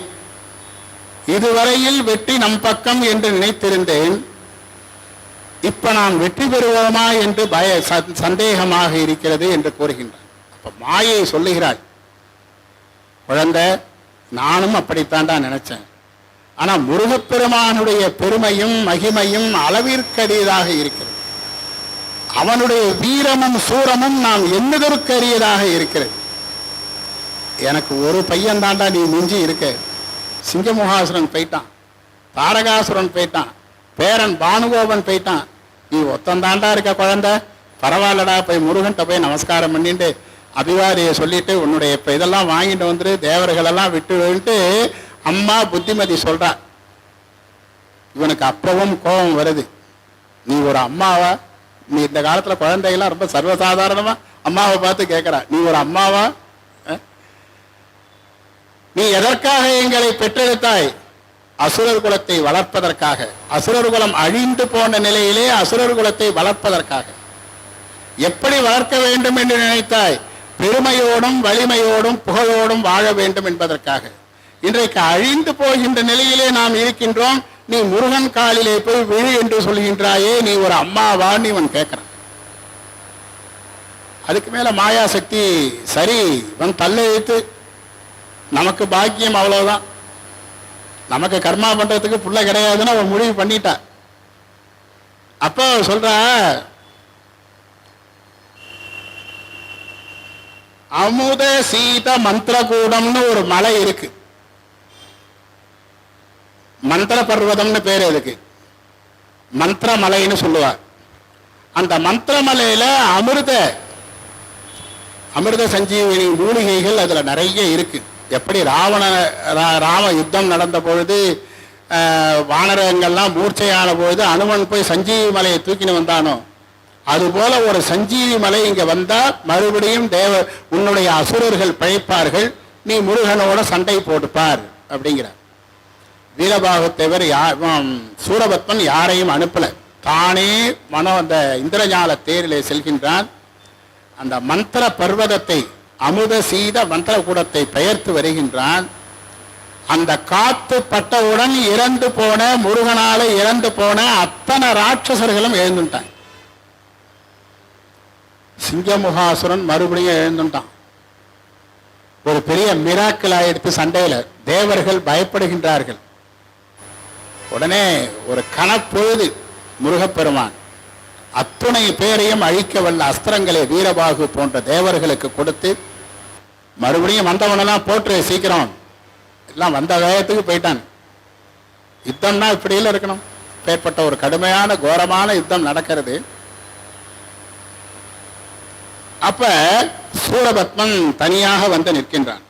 இதுவரையில் வெற்றி நம் பக்கம் என்று நினைத்திருந்தேன், இப்ப நான் வெற்றி பெறுவோமா என்று சந்தேகமாக இருக்கிறது என்று கூறுகின்றான். அப்ப மாயை சொல்லுகிறாள், குழந்தை, நானும் அப்படித்தான்டா நினைச்சேன். ஆனா முருகப்பெருமானுடைய பெருமையும் மகிமையும் அளவிற்கரியதாக இருக்கிறது. அவனுடைய வீரமும் சூரமும் நாம் எண்ணுதற்கரியதாக இருக்கிறது. எனக்கு ஒரு பையன் தாண்டா நீ மிஞ்சி இருக்க. சிங்கமுகாசுரன் போயிட்டான், தாரகாசுரன் போயிட்டான், பேரன் பானுகோபன் போயிட்டான், நீ ஒத்தந்தாண்டா இருக்க குழந்தை, பரவாயில்லடா, போய் முருகன்ட்ட போய் நமஸ்காரம் பண்ணிட்டு அபிவாதியை சொல்லிட்டு உன்னுடைய இப்ப இதெல்லாம் வாங்கிட்டு வந்துரு, தேவர்கள் எல்லாம் விட்டு அம்மா புத்திமதி சொல்றா. இவனுக்கு அப்பவும் கோபம் வருது. நீ ஒரு அம்மாவா? நீ இந்த காலத்துல குழந்தைகள்லாம் ரொம்ப சர்வசாதாரணமா அம்மாவை பார்த்து கேட்கிறா, நீ ஒரு அம்மாவா? நீ எதற்காக எங்களை பெற்றெடுத்தாய்? அசுரர் குலத்தை வளர்ப்பதற்காக. அசுரர் குலம் அழிந்து போன நிலையிலே அசுரர் குலத்தை வளர்ப்பதற்காக. எப்படி வளர்க்க வேண்டும் என்று நினைத்தாய்? பெருமையோடும் வலிமையோடும் புகழோடும் வாழ வேண்டும் என்பதற்காக. இன்றைக்கு அழிந்து போகின்ற நிலையிலே நாம் இருக்கின்றோம். நீ முருகன் காலிலே போய் விழு என்று சொல்கின்றாயே, நீ ஒரு அம்மாவான்னு இவன் கேட்கிறான். அதுக்கு மேல மாயாசக்தி, சரி இவன் தள்ளெழுத்து, நமக்கு பாக்கியம் அவ்வளவுதான், நமக்கு கர்மா பண்றதுக்கு புள்ள கிடையாதுன்னு அவன் முடிவு பண்ணிட்டா. அப்போ சொல்ற, அமுத சீத மந்திரகூடம்னு ஒரு மலை இருக்கு, மந்திர பர்வதம்னு பேரு அதுக்கு, மந்திர மலைன்னு சொல்லுவார். அந்த மந்திர மலையில அமிர்த சஞ்சீவினி மூலிகைகள் அதுல நிறைய இருக்கு. எப்படி ராம யுத்தம் நடந்த பொழுது வானரங்கள்லாம் மூர்ச்சையான பொழுது அனுமன் போய் சஞ்சீவி மலையை தூக்கின்னு வந்தானோ, அதுபோல ஒரு சஞ்சீவி மலை இங்க வந்தா மறுபடியும் உன்னுடைய அசுரர்கள் பிழைப்பார்கள், நீ முருகனோட சண்டை போட்டுப்பார் அப்படிங்கிறார். வீரபாகுத்தேவர் சூரபத்மன் யாரையும் அனுப்பல, தானே அந்த இந்திரஞால தேரிலே செல்கின்றான். அந்த மந்திர பர்வதத்தை, அமுத சீத மந்திர கூடத்தை பெயர்த்து வருகின்றான். அந்த காத்து பட்டவுடன் இறந்து போன, முருகனால இறந்து போன அத்தனை ராட்சசர்களும் எழுந்துட்டான். சிங்கமுகாசுரன் மறுபடியும் எழுந்துட்டான். ஒரு பெரிய மிராக்கிள் ஆயிடுத்து சண்டையில. தேவர்கள் பயப்படுகின்றார்கள். உடனே ஒரு கணப்பொழுது முருகப்பெருமான் அத்துணை பேரையும் அழிக்க வல்ல அஸ்திரங்களை வீரபாகு போன்ற தேவர்களுக்கு கொடுத்து, மறுபடியும் வந்தவனெல்லாம் போட்டு சீக்கிரம் எல்லாம் வந்த வேகத்துக்கு போயிட்டான். யுத்தம்னா இப்படியில இருக்கணும். பேர்பட்ட ஒரு கடுமையான கோரமான யுத்தம் நடக்கிறது. அப்ப சூரபத்மன் தனியாக வந்து நிற்கின்றான்.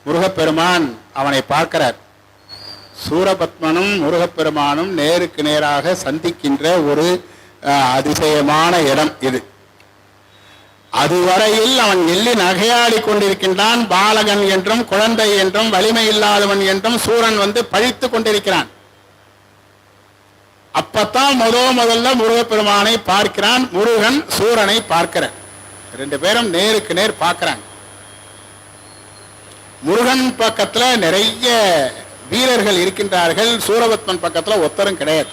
முருகப்பெருமான் அவனை பார்க்கிறார். சூரபத்மனும் முருகப்பெருமானும் நேருக்கு நேராக சந்திக்கின்ற ஒரு அதிசயமான இடம் இது. அதுவரையில் அவன் எள்ளி நகையாடி கொண்டிருக்கின்றான். பாலகன் என்றும் குழந்தை என்றும் வலிமை இல்லாதவன் என்றும் சூரன் வந்து பழித்து கொண்டிருக்கிறான். அப்பத்தான் முதல்ல முருகப்பெருமானை பார்க்கிறான். முருகன் சூரனை பார்க்கிறான். ரெண்டு பேரும் நேருக்கு நேர் பார்க்கிறான். முருகன் பக்கத்துல நிறைய வீரர்கள் இருக்கின்றார்கள், சூரபத்மன் பக்கத்துல ஒத்தரும் கிடையாது.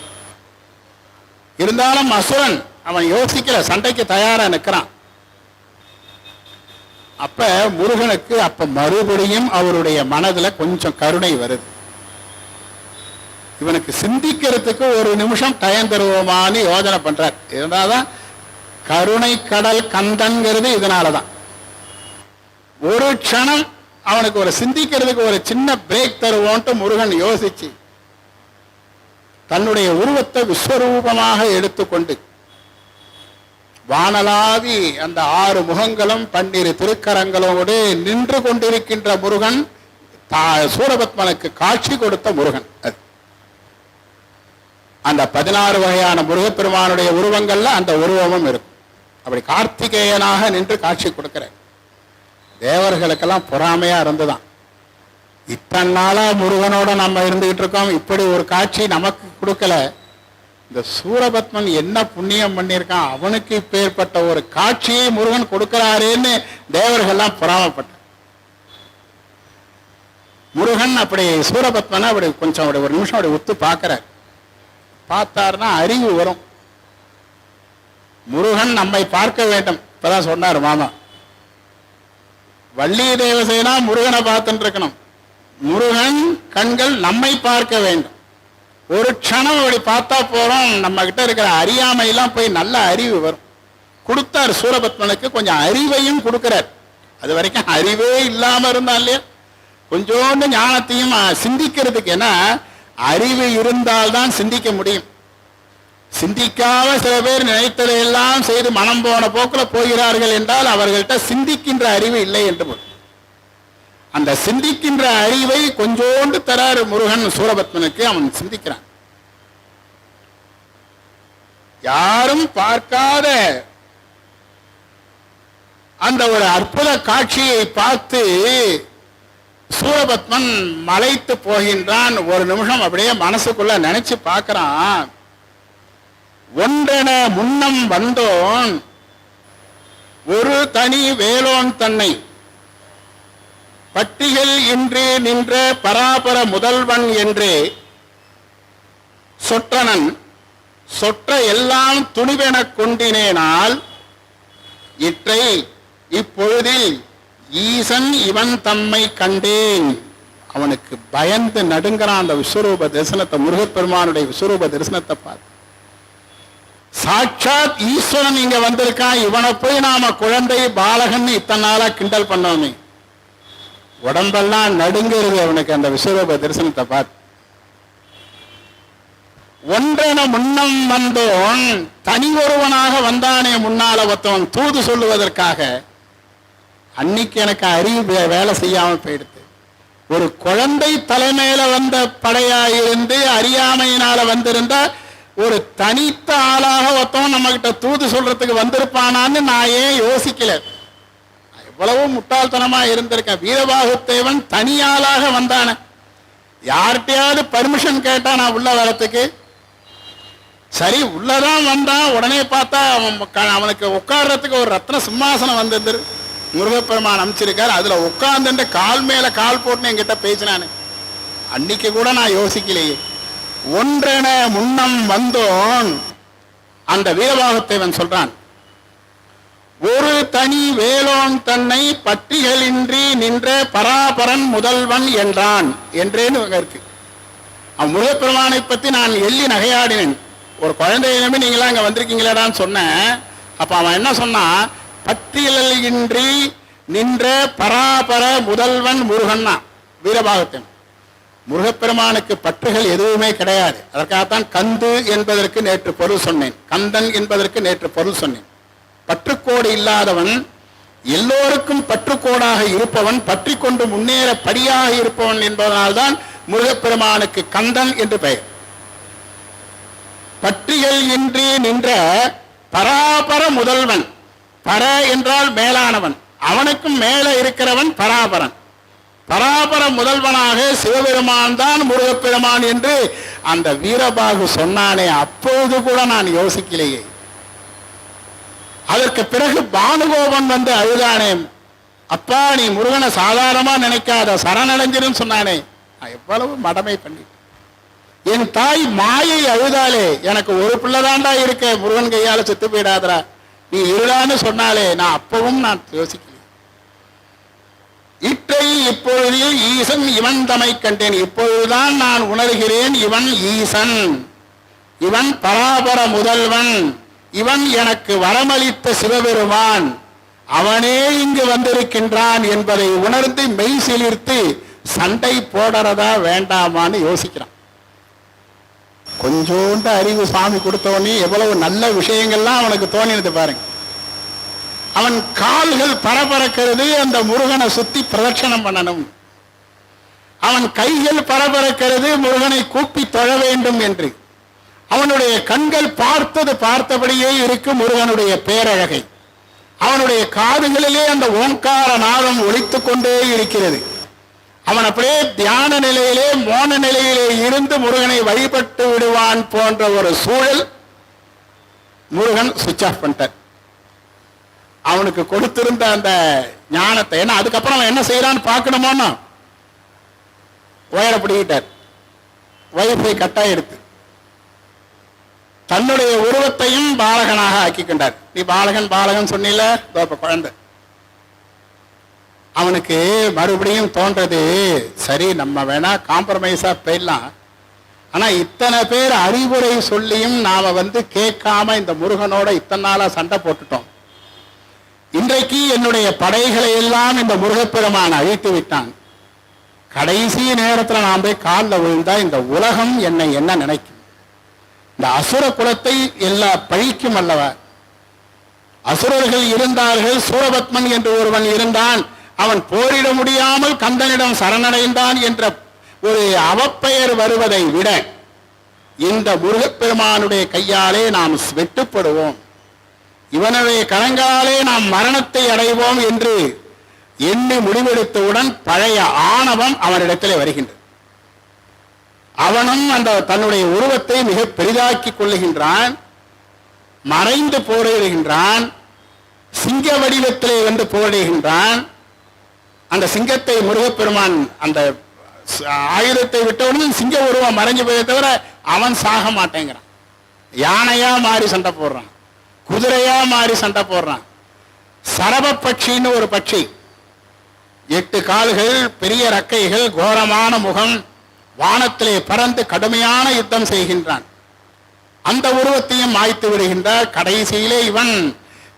இருந்தாலும் அசுரன் அவன் யோசிக்கல, சண்டைக்கு தயாரா நிற்கிறான். அப்ப முருகனுக்கு அப்ப மறுபடியும் அவருடைய மனதுல கொஞ்சம் கருணை வருது. இவனுக்கு சிந்திக்கிறதுக்கு ஒரு நிமிஷம் டயம் தருவோமான்னு யோஜனை பண்றார். இருந்தாதான் கருணை கடல் கந்தன்கிறது இதனாலதான். ஒரு க்ஷணம் அவனுக்கு ஒரு சிந்திக்கிறதுக்கு ஒரு சின்ன பிரேக் தருவோன்ட்டு முருகன் யோசிச்சு தன்னுடைய உருவத்தை விஸ்வரூபமாக எடுத்துக்கொண்டு வானலாவி அந்த 6 முகங்களும் 12 திருக்கரங்களோடு நின்று கொண்டிருக்கின்ற முருகன் சூரபத்மனுக்கு காட்சி கொடுத்த முருகன். அந்த 16 வகையான முருகப்பெருமானுடைய உருவங்கள்ல அந்த உருவமும் இருக்கும். அப்படி கார்த்திகேயனாக நின்று காட்சி கொடுக்கிற தேவர்களுக்கெல்லாம் பொறாமையா இருந்துதான். இத்தனை நாளா முருகனோட நம்ம இருந்துகிட்டு இருக்கோம், இப்படி ஒரு காட்சி நமக்கு கொடுக்கல, இந்த சூரபத்மன் என்ன புண்ணியம் பண்ணியிருக்கான், அவனுக்கு இப்பேற்பட்ட ஒரு காட்சியை முருகன் கொடுக்கிறாரேன்னு தேவர்கள்லாம் பொறாமப்பட்ட. முருகன் அப்படி சூரபத்மனை அப்படி கொஞ்சம் அப்படி ஒரு நிமிஷம் அப்படி ஒத்து பார்க்கிறார். பார்த்தாருன்னா அறிவு வரும். முருகன் நம்மை பார்க்க வேண்டும். இப்பதான் சொன்னார் மாமா, வள்ளி தேவசேனா முருகனை பார்த்துட்டு இருக்கணும், முருகன் கண்கள் நம்மை பார்க்க வேண்டும். ஒரு க்ஷணம் அப்படி பார்த்தா போறோம், நம்ம கிட்ட இருக்கிற அறியாமையெல்லாம் போய் நல்ல அறிவு வரும். கொடுத்தார் சூரபத்மனுக்கு, கொஞ்சம் அறிவையும் கொடுக்கிறார். அது வரைக்கும் அறிவே இல்லாம இருந்தா இல்லையா, கொஞ்சோண்டு ஞானத்தையும் சிந்திக்கிறதுக்கு. ஏன்னா அறிவு இருந்தால்தான் சிந்திக்க முடியும். சிந்திக்காம சில பேர் நினைத்ததையெல்லாம் செய்து மனம் போன போக்குல போகிறார்கள் என்றால் அவர்கள்ட்ட சிந்திக்கின்ற அறிவு இல்லை என்று பொருள். அந்த சிந்திக்கின்ற அறிவை கொஞ்சோண்டு தரார் முருகன் சூரபத்மனுக்கு. அவன் சிந்திக்கிறான். யாரும் பார்க்காத அந்த ஒரு அற்புத காட்சியை பார்த்து சூரபத்மன் மலைத்து போகின்றான். ஒரு நிமிஷம் அப்படியே மனசுக்குள்ள நினைச்சு பார்க்கிறான். ஒன்றென முன்னம் வந்தோன் ஒரு தனி வேலோன் தன்னை பட்டிகள் இன்று நின்ற பராபர முதல்வன் என்றே சொற்றனன் சொற்ற எல்லாம் துணிவெனக் கொண்டினேனால் இற்றை இப்பொழுதில் ஈசன் இவன் தம்மை கண்டேன். அவனுக்கு பயந்து நடுங்கிறான். அந்த விஸ்வரூப தரிசனத்தை, முருகப்பெருமானுடைய விஸ்வரூப தரிசனத்தை பார்த்து சாட்சாத் ஈஸ்வரன் இங்க வந்திருக்கான். இவனை போய் நாம குழந்தை பாலகன் இத்தனை நாளா கிண்டல் பண்ணோமே, உடம்பெல்லாம் நடுங்கிறது அவனுக்கு அந்த விஸ்வரூப தரிசனத்தை பார்த்து. ஒன்றென முன்னம் வந்தோன் தனி ஒருவனாக வந்தானே முன்னால ஒருத்தவன் தூது சொல்லுவதற்காக. அன்னைக்கு எனக்கு அறிவு வேலை செய்யாம போயிடுது. ஒரு குழந்தை தலைமையில வந்த படையாயிருந்து அறியாமையினால வந்திருந்தா ஒரு தனித்த ஆளாக ஒருத்தவன் நம்ம கிட்ட தூது சொல்றதுக்கு வந்திருப்பானான்னு நான் ஏன் யோசிக்கல. எவ்வளவு முட்டாள்தனமா இருந்திருக்கேன். வீரபாகுத்தேவன் தனியாளாக வந்தான, யார்கிட்டையாவது பர்மிஷன் கேட்டா நான் உள்ள வரத்துக்கு. சரி உள்ளதான் வந்தான். உடனே பார்த்தா அவனுக்கு உட்கார்றதுக்கு ஒரு ரத்ன சிம்மாசனம் வந்திருந்து முருகப்பெருமான் அமைச்சிருக்காரு. அதுல உட்கார்ந்து கால் மேல கால் போட்டு என்கிட்ட பேசினானு. அன்னைக்கு கூட நான் யோசிக்கலையே. ஒன்றென முன்னம் வந்தோன் அந்த வீரபாகத்தேவன் சொல்றான், ஒரு தனி வேலோன் தன்னை பட்டிகளின்றி நின்ற பராபரன் முதல்வன் என்றான் என்றேன்னு இருக்கு. அவன் முருகப்பெருமானை பத்தி நான் எள்ளி நகையாடினேன். ஒரு குழந்தையிலுமே நீங்களாம் இங்க வந்திருக்கீங்களான்னு சொன்னேன். அப்ப அவன் என்ன சொன்னான், பட்டியலின்றி நின்ற பராபர முதல்வன் முருகன்னா வீரபாகத்தேவன். முருகப்பெருமானுக்கு பற்றுகள் எதுவுமே கிடையாது. அதற்காகத்தான் கந்து என்பதற்கு நேற்று பொருள் சொன்னேன், கந்தன் என்பதற்கு நேற்று பொருள் சொன்னேன். பற்றுக்கோடு இல்லாதவன், எல்லோருக்கும் பற்றுக்கோடாக இருப்பவன், பற்றி கொண்டு முன்னேற படியாக இருப்பவன் என்பதனால்தான் முருகப்பெருமானுக்கு கந்தன் என்று பெயர். பற்றிகள் இன்றி நின்ற பராபர முதல்வன். பர என்றால் மேலானவன், அவனுக்கும் மேல இருக்கிறவன் பராபரன். பராபர முதல்வனாக சிவபெருமான் தான் முருகப்பெருமான் என்று அந்த வீரபாகு சொன்னானே, அப்போது கூட நான் யோசிக்கலையே. அதற்கு பிறகு பானுகோபன் வந்து அழுதானே, அப்பா நீ முருகனை சாதாரணமா நினைக்காத, சரணடைஞ்சிருன்னு சொன்னானே. எவ்வளவு மடமை பண்ணி. என் தாய் மாயை அழுதாலே, எனக்கு ஒரு பிள்ளைதாண்டா இருக்க, முருகன் கையால செத்து போயிடாதரா, நீ இருடான்னு சொன்னாலே. நான் அப்பவும் நான் யோசிக்கல. இற்றை இப்பொழுது ஈசன் இவன் தம்மை கண்டேன். இப்பொழுதுதான் நான் உணர்கிறேன், இவன் ஈசன், இவன் பராபர முதல்வன், இவன் எனக்கு வரமளித்த சிவபெருமான், அவனே இங்கு வந்திருக்கின்றான் என்பதை உணர்ந்து மெய் சிலிர்த்து சண்டை போடுறதா வேண்டாமான்னு யோசிக்கிறான். கொஞ்சோண்டு அறிவு சாமி கொடுத்தவனே எவ்வளவு நல்ல விஷயங்கள்லாம் அவனுக்கு தோணினது பாருங்க. அவன் கால்கள் பரபரக்கிறது, அந்த முருகனை சுத்தி பிரதட்சணம் பண்ணணும். அவன் கைகள் பரபரக்கிறது, முருகனை கூப்பி தொழ வேண்டும் என்று. அவனுடைய கண்கள் பார்த்தபடியே இருக்கு முருகனுடைய பேரழகை. அவனுடைய காதுகளிலே அந்த ஓங்கார நாதம் ஒலித்துக் கொண்டே இருக்கிறது. அவன் அப்படியே தியான நிலையிலே மோன நிலையிலே இருந்து முருகனை வழிபட்டு விடுவான் போன்ற ஒரு சூழல் முருகன் சுவிட்ச் ஆஃப் பண்ணிட்டார். அவனுக்கு கொடுத்திருந்த அந்த ஞானத்தை, ஏன்னா அதுக்கப்புறம் அவன் என்ன செய்யறான்னு பார்க்கணுமோன்னா ஒயரை பிடிக்கிட்டார். வைஃபை கட்டாய் எடுத்து தன்னுடைய உருவத்தையும் பாலகனாக ஆக்கி கொண்டார். நீ பாலகன் பாலகன் சொன்னில, குழந்தை. அவனுக்கு மறுபடியும் தோன்றது, சரி நம்ம வேணா காம்ப்ரமைஸா போயிடலாம், ஆனா இத்தனை பேர் அறிவுரை சொல்லியும் நாம கேட்காம இந்த முருகனோட இத்தனை நாளா சண்டை போட்டுட்டோம். இன்றைக்கு என்னுடைய படைகளை எல்லாம் இந்த முருகப்பெருமான் அழித்து விட்டான். கடைசி நேரத்தில் நான் போய் காலில் விழுந்தா இந்த உலகம் என்னை என்ன நினைக்கும்? இந்த அசுர குலத்தை எல்லா பழிக்கும் அல்லவா? அசுரர்கள் இருந்தார்கள், சூரபத்மன் என்று ஒருவன் இருந்தான், அவன் போரிட முடியாமல் கந்தனிடம் சரணடைந்தான் என்ற ஒரு அவப்பெயர் வருவதை விட இந்த முருகப்பெருமானுடைய கையாலே நாம் வெட்டுப்படுவோம், இவனுடைய கரங்களாலே நாம் மரணத்தை அடைவோம் என்று எண்ணி முடிவெடுத்தவுடன் பழைய ஆணவம் அவனிடத்திலே வருகின்றது. அவனும் அந்த தன்னுடைய உருவத்தை மிக பெரிதாக்கி கொள்ளுகின்றான், மறைந்து போரிடுகின்றான், சிங்க வடிவத்திலே போரிடுகின்றான். அந்த சிங்கத்தை முருகப்பெருமான் அந்த ஆயுதத்தை விட்டவுடன் சிங்க உருவம் மறைஞ்சு போய் தவிர அவன் சாக மாட்டேங்கிறான். யானையா மாறி சண்டை போடுறான், குதிரையா மாறி சண்டை போடுறான். சரப பட்சின்னு ஒரு பட்சி, 8 கால்கள், பெரிய ரக்கைகள், கோரமான முகம், வானத்திலே பறந்து கடுமையான யுத்தம் செய்கின்றான். அந்த உருவத்தையும் மாய்த்து விடுகின்றார். கடைசியிலே இவன்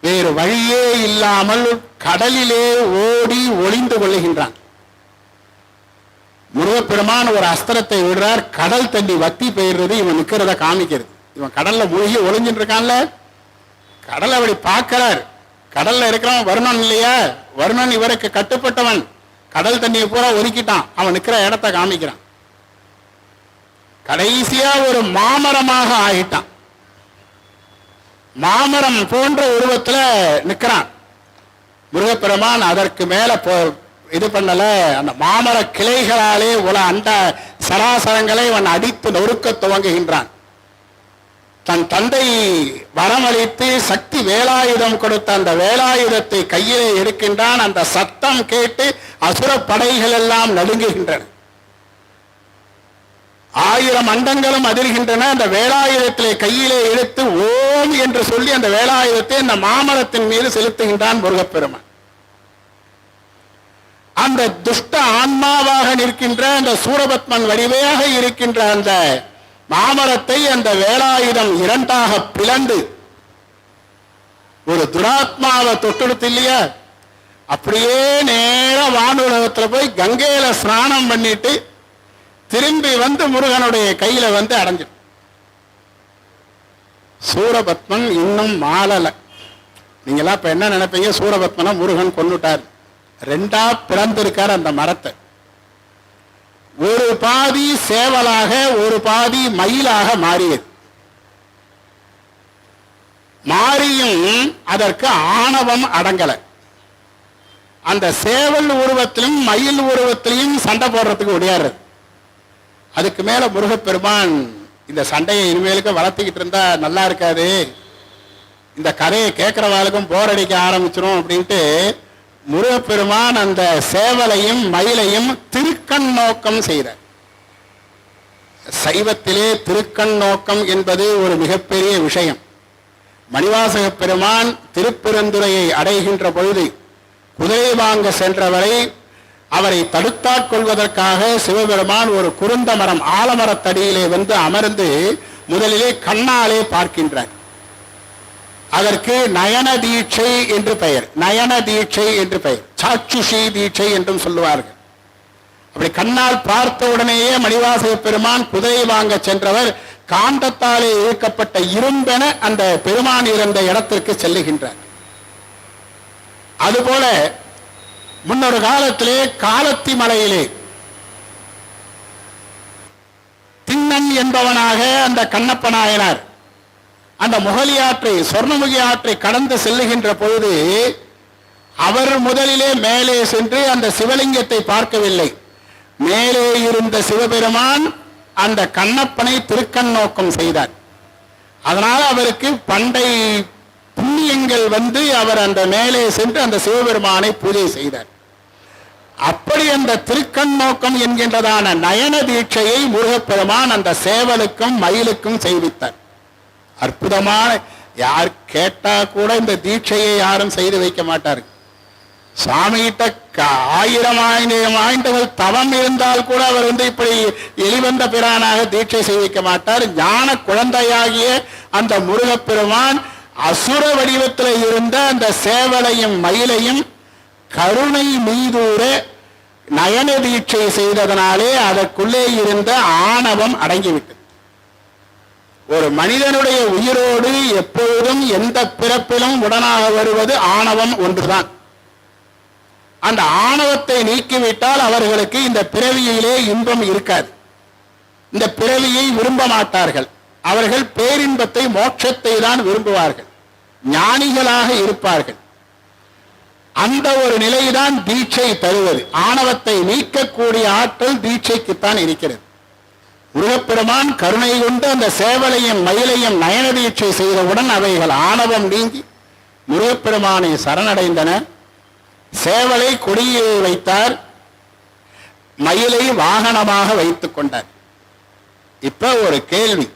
வேறு வழியே இல்லாமல் கடலிலே ஓடி ஒளிந்து கொள்ளுகின்றான். முருகப்பெருமான் ஒரு அஸ்திரத்தை விடுறார், கடல் தண்ணி வத்தி போயிடுறது, இவன் நிற்கிறத காமிக்கிறது. இவன் கடல்ல மூழ்கி ஒளிஞ்சிட்டு இருக்கான்ல, கடலை அப்படி பார்க்கிறார். கடல்ல இருக்கிறவன் வருணன் இல்லையா, வருணன் இவருக்கு கட்டுப்பட்டவன், கடல் தண்ணியை பூரா ஒதுக்கிட்டான், அவன் நிற்கிற இடத்தை காமிக்கிறான். கடைசியா ஒரு மாமரமாக ஆகிட்டான். மாமரம் போன்ற உருவத்துல நிற்கிறான் முருகப்பெருமான். அதற்கு மேல இது பண்ணல, அந்த மாமர கிளைகளாலே அந்த சராசரங்களை அவன் அடித்து நொறுக்க துவங்குகின்றான். தன் தந்தை வரமளித்து சக்தி வேலாயுதம் கொடுத்த அந்த வேலாயுதத்தை கையிலே எடுக்கின்றான். அந்த சத்தம் கேட்டு அசுர படைகள் எல்லாம் நடுங்குகின்றன. 1000 அண்டங்களும் அதிர்கின்றன. அந்த வேலாயுதத்திலே கையிலே எடுத்து ஓம் என்று சொல்லி அந்த வேலாயுதத்தை அந்த மாமரத்தின் மீது செலுத்துகின்றான் முருகப்பெருமான். அந்த துஷ்ட ஆன்மாவாக நிற்கின்ற அந்த சூரபத்மன் வடிவையாக இருக்கின்ற அந்த மாமரத்தை அந்த வேலாயுதம் 2ஆக பிளந்து ஒரு துராத்மாவை தொட்டெடுத்து இல்லையா, அப்படியே நேர வானுலகத்தில் போய் கங்கையில ஸ்நானம் பண்ணிட்டு திரும்பி முருகனுடைய கையில அடைஞ்சு. சூரபத்மன் இன்னும் மாளல. நீங்களாம் இப்ப என்ன நினைப்பீங்க, சூரபத்மனை முருகன் கொன்னுட்டார். 2ஆ பிளந்திருக்கார் அந்த மரத்தை. ஒரு பாதி சேவலாக ஒரு பாதி மயிலாக மாறியது. மாறியும் அதற்கு ஆணவம் அடங்கல. அந்த சேவல் உருவத்திலும் மயில் உருவத்திலையும் சண்டை போடுறதுக்கு ஒடியாடுறது. அதுக்கு மேல முருகப்பெருமான் இந்த சண்டையை இனிமேலுக்கு வளர்த்துக்கிட்டு இருந்தா நல்லா இருக்காது, இந்த கதையை கேட்கிறவாளுக்கும் போர் அடிக்க ஆரம்பிச்சிடும் அப்படின்ட்டு முருகப்பெருமான் அந்த சேவலையும் மயிலையும் திருக்கண் நோக்கம் செய்தார். சைவத்திலே திருக்கண் நோக்கம் என்பது ஒரு மிகப்பெரிய விஷயம். மணிவாசக பெருமான் திருப்பெருந்துறையை அடைகின்ற பொழுது குதிரை வாங்க சென்றவரை அவரை தடுத்தாற் கொள்வதற்காக சிவபெருமான் ஒரு குருந்த மரம் ஆலமரத்தடியிலே அமர்ந்து முதலிலே கண்ணாலே பார்க்கின்றார். அதற்கு நயன தீட்சை என்று பெயர். நயன தீட்சை என்று பெயர், சாட்சுஷி தீட்சை என்றும் சொல்லுவார்கள். அப்படி கண்ணால் பார்த்த உடனேயே மணிவாசக பெருமான் குதிரை வாங்க சென்றவர் காந்தத்தாலே இழுக்கப்பட்ட இரும்பென அந்த பெருமான் இருந்த இடத்திற்கு செல்லுகின்றார். அதுபோல முன்னொரு காலத்திலே காலத்தி மலையிலே திண்ணன் என்பவனாக அந்த கண்ணப்ப நாயனார் அந்த முகலி ஆற்றை சொர்ணமுகி ஆற்றை கடந்து செல்லுகின்ற பொழுது அவர் முதலிலே மேலே சென்று அந்த சிவலிங்கத்தை பார்க்கவில்லை. மேலே இருந்த சிவபெருமான் அந்த கண்ணப்பனை திருக்கண் நோக்கம் செய்தார். அதனால அவருக்கு பண்டை புண்ணியங்கள் வந்து அவர் அந்த மேலே சென்று அந்த சிவபெருமானை பூஜை செய்தார். அப்படி அந்த திருக்கண் நோக்கம் என்கின்றதான நயன தீட்சையை முருகப்பெருமான் அந்த சேவலுக்கும் மயிலுக்கும் செய்வித்தார். அற்புதமான, யார் கேட்டா கூட இந்த தீட்சையை யாரும் செய்து வைக்க மாட்டார்கள். சுவாமிகிட்ட 1000 ஆண்டுகள் தவம் இருந்தால் கூட அவர் இப்படி எளிவந்த பிரானாக தீட்சை செய்விக்க மாட்டார். ஞான குழந்தையாகிய அந்த முருகப்பெருமான் அசுர வடிவத்தில் இருந்த அந்த சேவலையும் மயிலையும் கருணை மீதூர நயன தீட்சை செய்ததனாலே அதற்குள்ளே இருந்த ஆணவம் அடங்கிவிட்டது. ஒரு மனிதனுடைய உயிரோடு எப்பொழுதும் எந்த பிறப்பிலும் உடனாக வருவது ஆணவம் ஒன்றுதான். அந்த ஆணவத்தை நீக்கிவிட்டால் அவர்களுக்கு இந்த பிறவியிலே இன்பம் இருக்காது. இந்த பிறவியை விரும்ப மாட்டார்கள். அவர்கள் பேரின்பத்தை, மோட்சத்தை தான் விரும்புவார்கள். ஞானிகளாக இருப்பார்கள். அந்த ஒரு நிலைதான் தீட்சை தருவது. ஆணவத்தை நீக்கக்கூடிய ஆற்றல் தீட்சைக்குத்தான் இருக்கிறது. முருகப்பெருமான் கருணை கொண்டு அந்த சேவலையும் மயிலையும் நயன தீட்சை செய்தவுடன் அவைகள் ஆணவம் நீங்கி முருகப்பெருமானை சரணடைந்தன. சேவலை கொடியை வைத்தார், மயிலை வாகனமாக வைத்துக் கொண்டார். இப்ப ஒரு கேள்வி,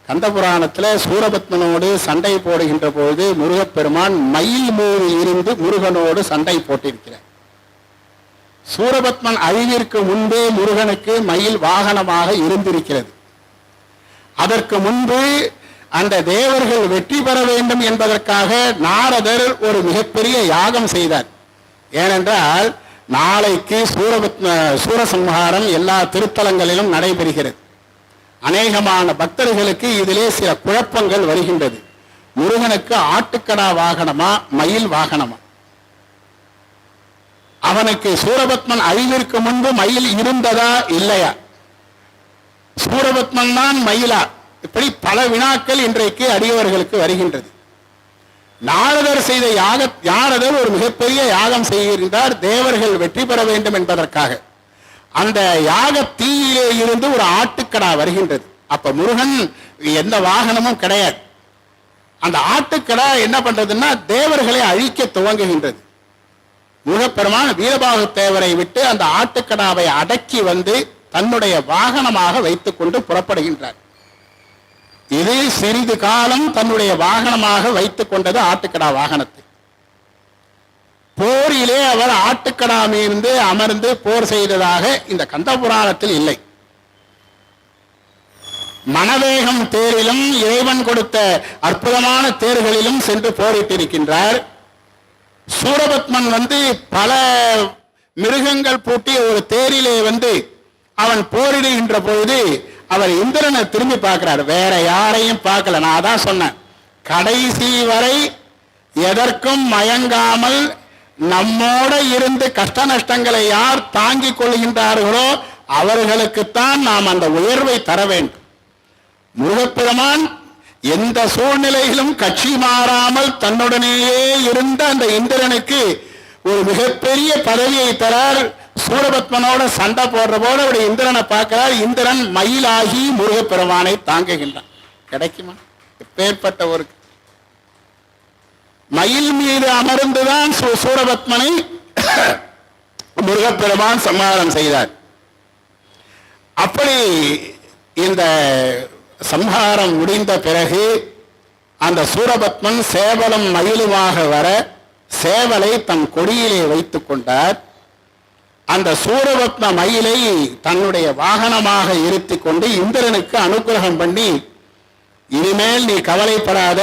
கந்தபுராணத்தில் சூரபத்மனோடு சண்டை போடுகின்ற பொழுது முருகப்பெருமான் மயில் மீது இருந்து முருகனோடு சண்டை போட்டிருக்கிறார். சூரபத்மன் அழிவிற்கு முன்பே முருகனுக்கு மயில் வாகனமாக இருந்திருக்கிறது. அதற்கு முன்பு அந்த தேவர்கள் வெற்றி பெற வேண்டும் என்பதற்காக நாரதர் ஒரு மிகப்பெரிய யாகம் செய்தார். ஏனென்றால் நாளைக்கு சூரசம்ஹாரம் எல்லா திருத்தலங்களிலும் நடைபெறுகிறது. அநேகமான பக்தர்களுக்கு இதிலே சில குழப்பங்கள் வருகின்றது. முருகனுக்கு ஆட்டுக்கடா வாகனமா, மயில் வாகனமா? அவனுக்கு சூரபத்மன் அழிவிற்கு முன்பு மயில் இருந்ததா இல்லையா? சூரபத்மன் தான் மயிலா? இப்படி பல வினாக்கள் இன்றைக்கு அடியவர்களுக்கு வருகின்றது. நாரதர் செய்த நாரதர் ஒரு மிகப்பெரிய யாகம் செய்கின்றார், தேவர்கள் வெற்றி பெற வேண்டும் என்பதற்காக. அந்த யாக தீயிலே இருந்து ஒரு ஆட்டுக்கடா வருகின்றது. அப்ப முருகன் எந்த வாகனமும் கிடையாது. அந்த ஆட்டுக்கடா என்ன பண்றதுன்னா தேவர்களை அழிக்க துவங்குகின்றது. முருகப்பெருமான் வீரபாகு தேவரை விட்டு அந்த ஆட்டுக்கடாவை அடக்கி வந்து தன்னுடைய வாகனமாக வைத்துக் கொண்டு புறப்படுகின்றார். இது சிறிது காலம் தன்னுடைய வாகனமாக வைத்துக் கொண்டது ஆட்டுக்கடா வாகனத்தை. போரிலே அவர் ஆட்டுக்கடா மீது அமர்ந்து போர் செய்ததாக இந்த கந்தபுராணத்தில் இல்லை. மனவேகம் தேரிலும் இறைவன் கொடுத்த அற்புதமான தேர்களிலும் சென்று போரிட்டிருக்கின்றார். சூரபத்மன் பல மிருகங்கள் பூட்டிய ஒரு தேரிலே அவன் போரிடுகின்ற பொழுது அவர் இந்திரனை திரும்பி பார்க்கிறார். வேற யாரையும் பார்க்கல. நான் அதான் சொன்னேன், கடைசி வரை எதற்கும் மயங்காமல் நம்மோட இருந்து கஷ்ட நஷ்டங்களை யார் தாங்கிக் கொள்கின்றார்களோ அவர்களுக்குத்தான் நாம் அந்த உயர்வை தர வேண்டும். முருகப்பெருமான் எந்த சூழ்நிலையிலும் கட்சி மாறாமல் தன்னுடனேயே இருந்த அந்த இந்திரனுக்கு ஒரு மிகப்பெரிய பதவியை தரார். சூரபத்மனோட சண்டை போடுற போல அவருடைய இந்திரனை பார்க்கிறார். இந்திரன் மயிலாகி முருகப்பெருமானை தாங்குகின்றான். கிடைக்குமா? எப்பேற்பட்ட ஒரு மயில் மீது அமர்ந்துதான் சூரபத்மனை முருகப்பெருமான் சம்ஹாரம் செய்தார். அப்படி இந்த சம்ஹாரம் முடிந்த பிறகு அந்த சூரபத்மன் சேவலும் மயிலுமாக வர சேவலை தன் கொடியிலே வைத்துக் கொண்டார். அந்த சூரபத்ம மயிலை தன்னுடைய வாகனமாக இருத்திக் கொண்டு இந்திரனுக்கு அனுகிரகம் பண்ணி, இனிமேல் நீ கவலைப்படாத,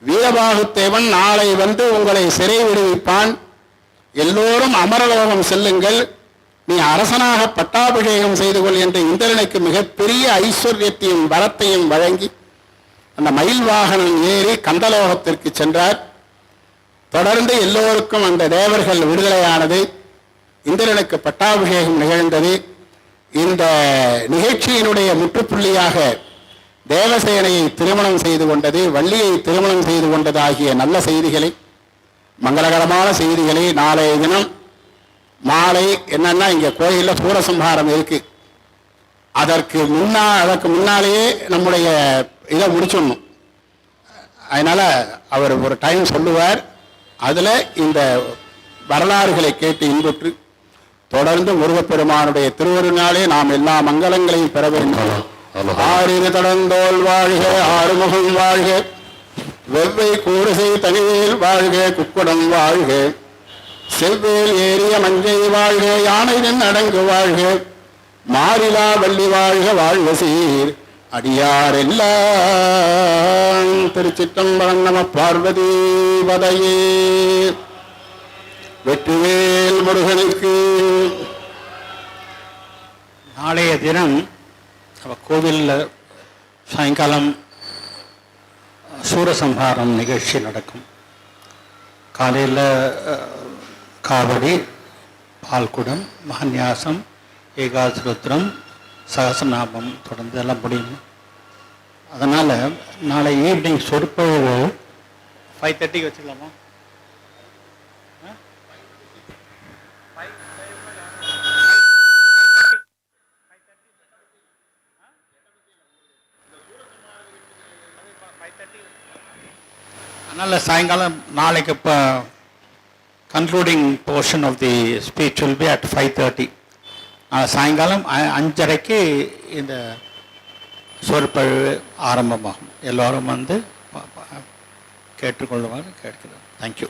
வீரபாகுத்தேவன் நாளை உங்களை சிறை விடுவிப்பான், எல்லோரும் அமரலோகம் செல்லுங்கள், நீ அரசனாக பட்டாபிஷேகம் செய்து கொள் என்று இந்திரனுக்கு மிகப்பெரிய ஐஸ்வர்யத்தையும் வரத்தையும் வழங்கி அந்த மயில் வாகனம் ஏறி கந்தலோகத்திற்கு சென்றார். தொடர்ந்து எல்லோருக்கும் அந்த தேவர்கள் விடுதலையானது. இந்திரனுக்கு பட்டாபிஷேகம் நிகழ்ந்தது. இந்த நிகழ்ச்சியினுடைய முற்றுப்புள்ளியாக தேவசேனையை திருமணம் செய்து கொண்டது, வள்ளியை திருமணம் செய்து கொண்டது ஆகிய நல்ல செய்திகளை, மங்களகரமான செய்திகளை நாளைய தினம் மாலை என்னன்னா இங்கே கோயிலில் சூரசம்ஹாரம் இருக்கு. அதற்கு முன்னாலேயே நம்முடைய இதை முடிச்சிடணும். அதனால அவர் ஒரு டைம் சொல்லுவார். அதில் இந்த வரலாறுகளை கேட்டு இன்புற்று தொடர்ந்து முருகப்பெருமானுடைய திருவருளாலே நாம் எல்லா மங்களங்களையும் பெற வேண்டும். ஆறிரு தடந்தோல் வாழ்க, ஆறுமுகம் வாழ்க, வெவ்வை கூறுசை தனிவேல் வாழ்க, குக்குடம் வாழ்க, செவ்வேல் ஏறிய மஞ்சை வாழ்க, யானையின் அடங்கு வாழ்க, மாறிலா வள்ளி வாழ்க, வாழ்க சீர் அடியார் எல்லாம். திருச்சிற்றம்பலம். நம பார்வதி பதையே. வெற்றிவேல் முருகனுக்கு. நாளைய தினம் கோவிலில் சாயங்காலம் சூரசம்ஹாரம் நிகழ்ச்சி நடக்கும். காலையில் காவடி, பால்குடம், மகன்யாசம், ஏகாசருத்ரம், சகசநாமம் தொடர்ந்து எல்லாம் முடியும். அதனால் நாளை ஈவினிங் சொற்பொழிவு 5:30 வச்சுக்கலாமா? அதனால் சாயங்காலம் நாளைக்கு இப்போ concluding portion of the speech will be at 5:30. சாயங்காலம் 5:30க்கு இந்த சொற்பொழிவு ஆரம்பமாகும். எல்லோரும் வந்து கேட்டுக்கொள்ளுமாறு கேட்கிறோம். தேங்க்யூ.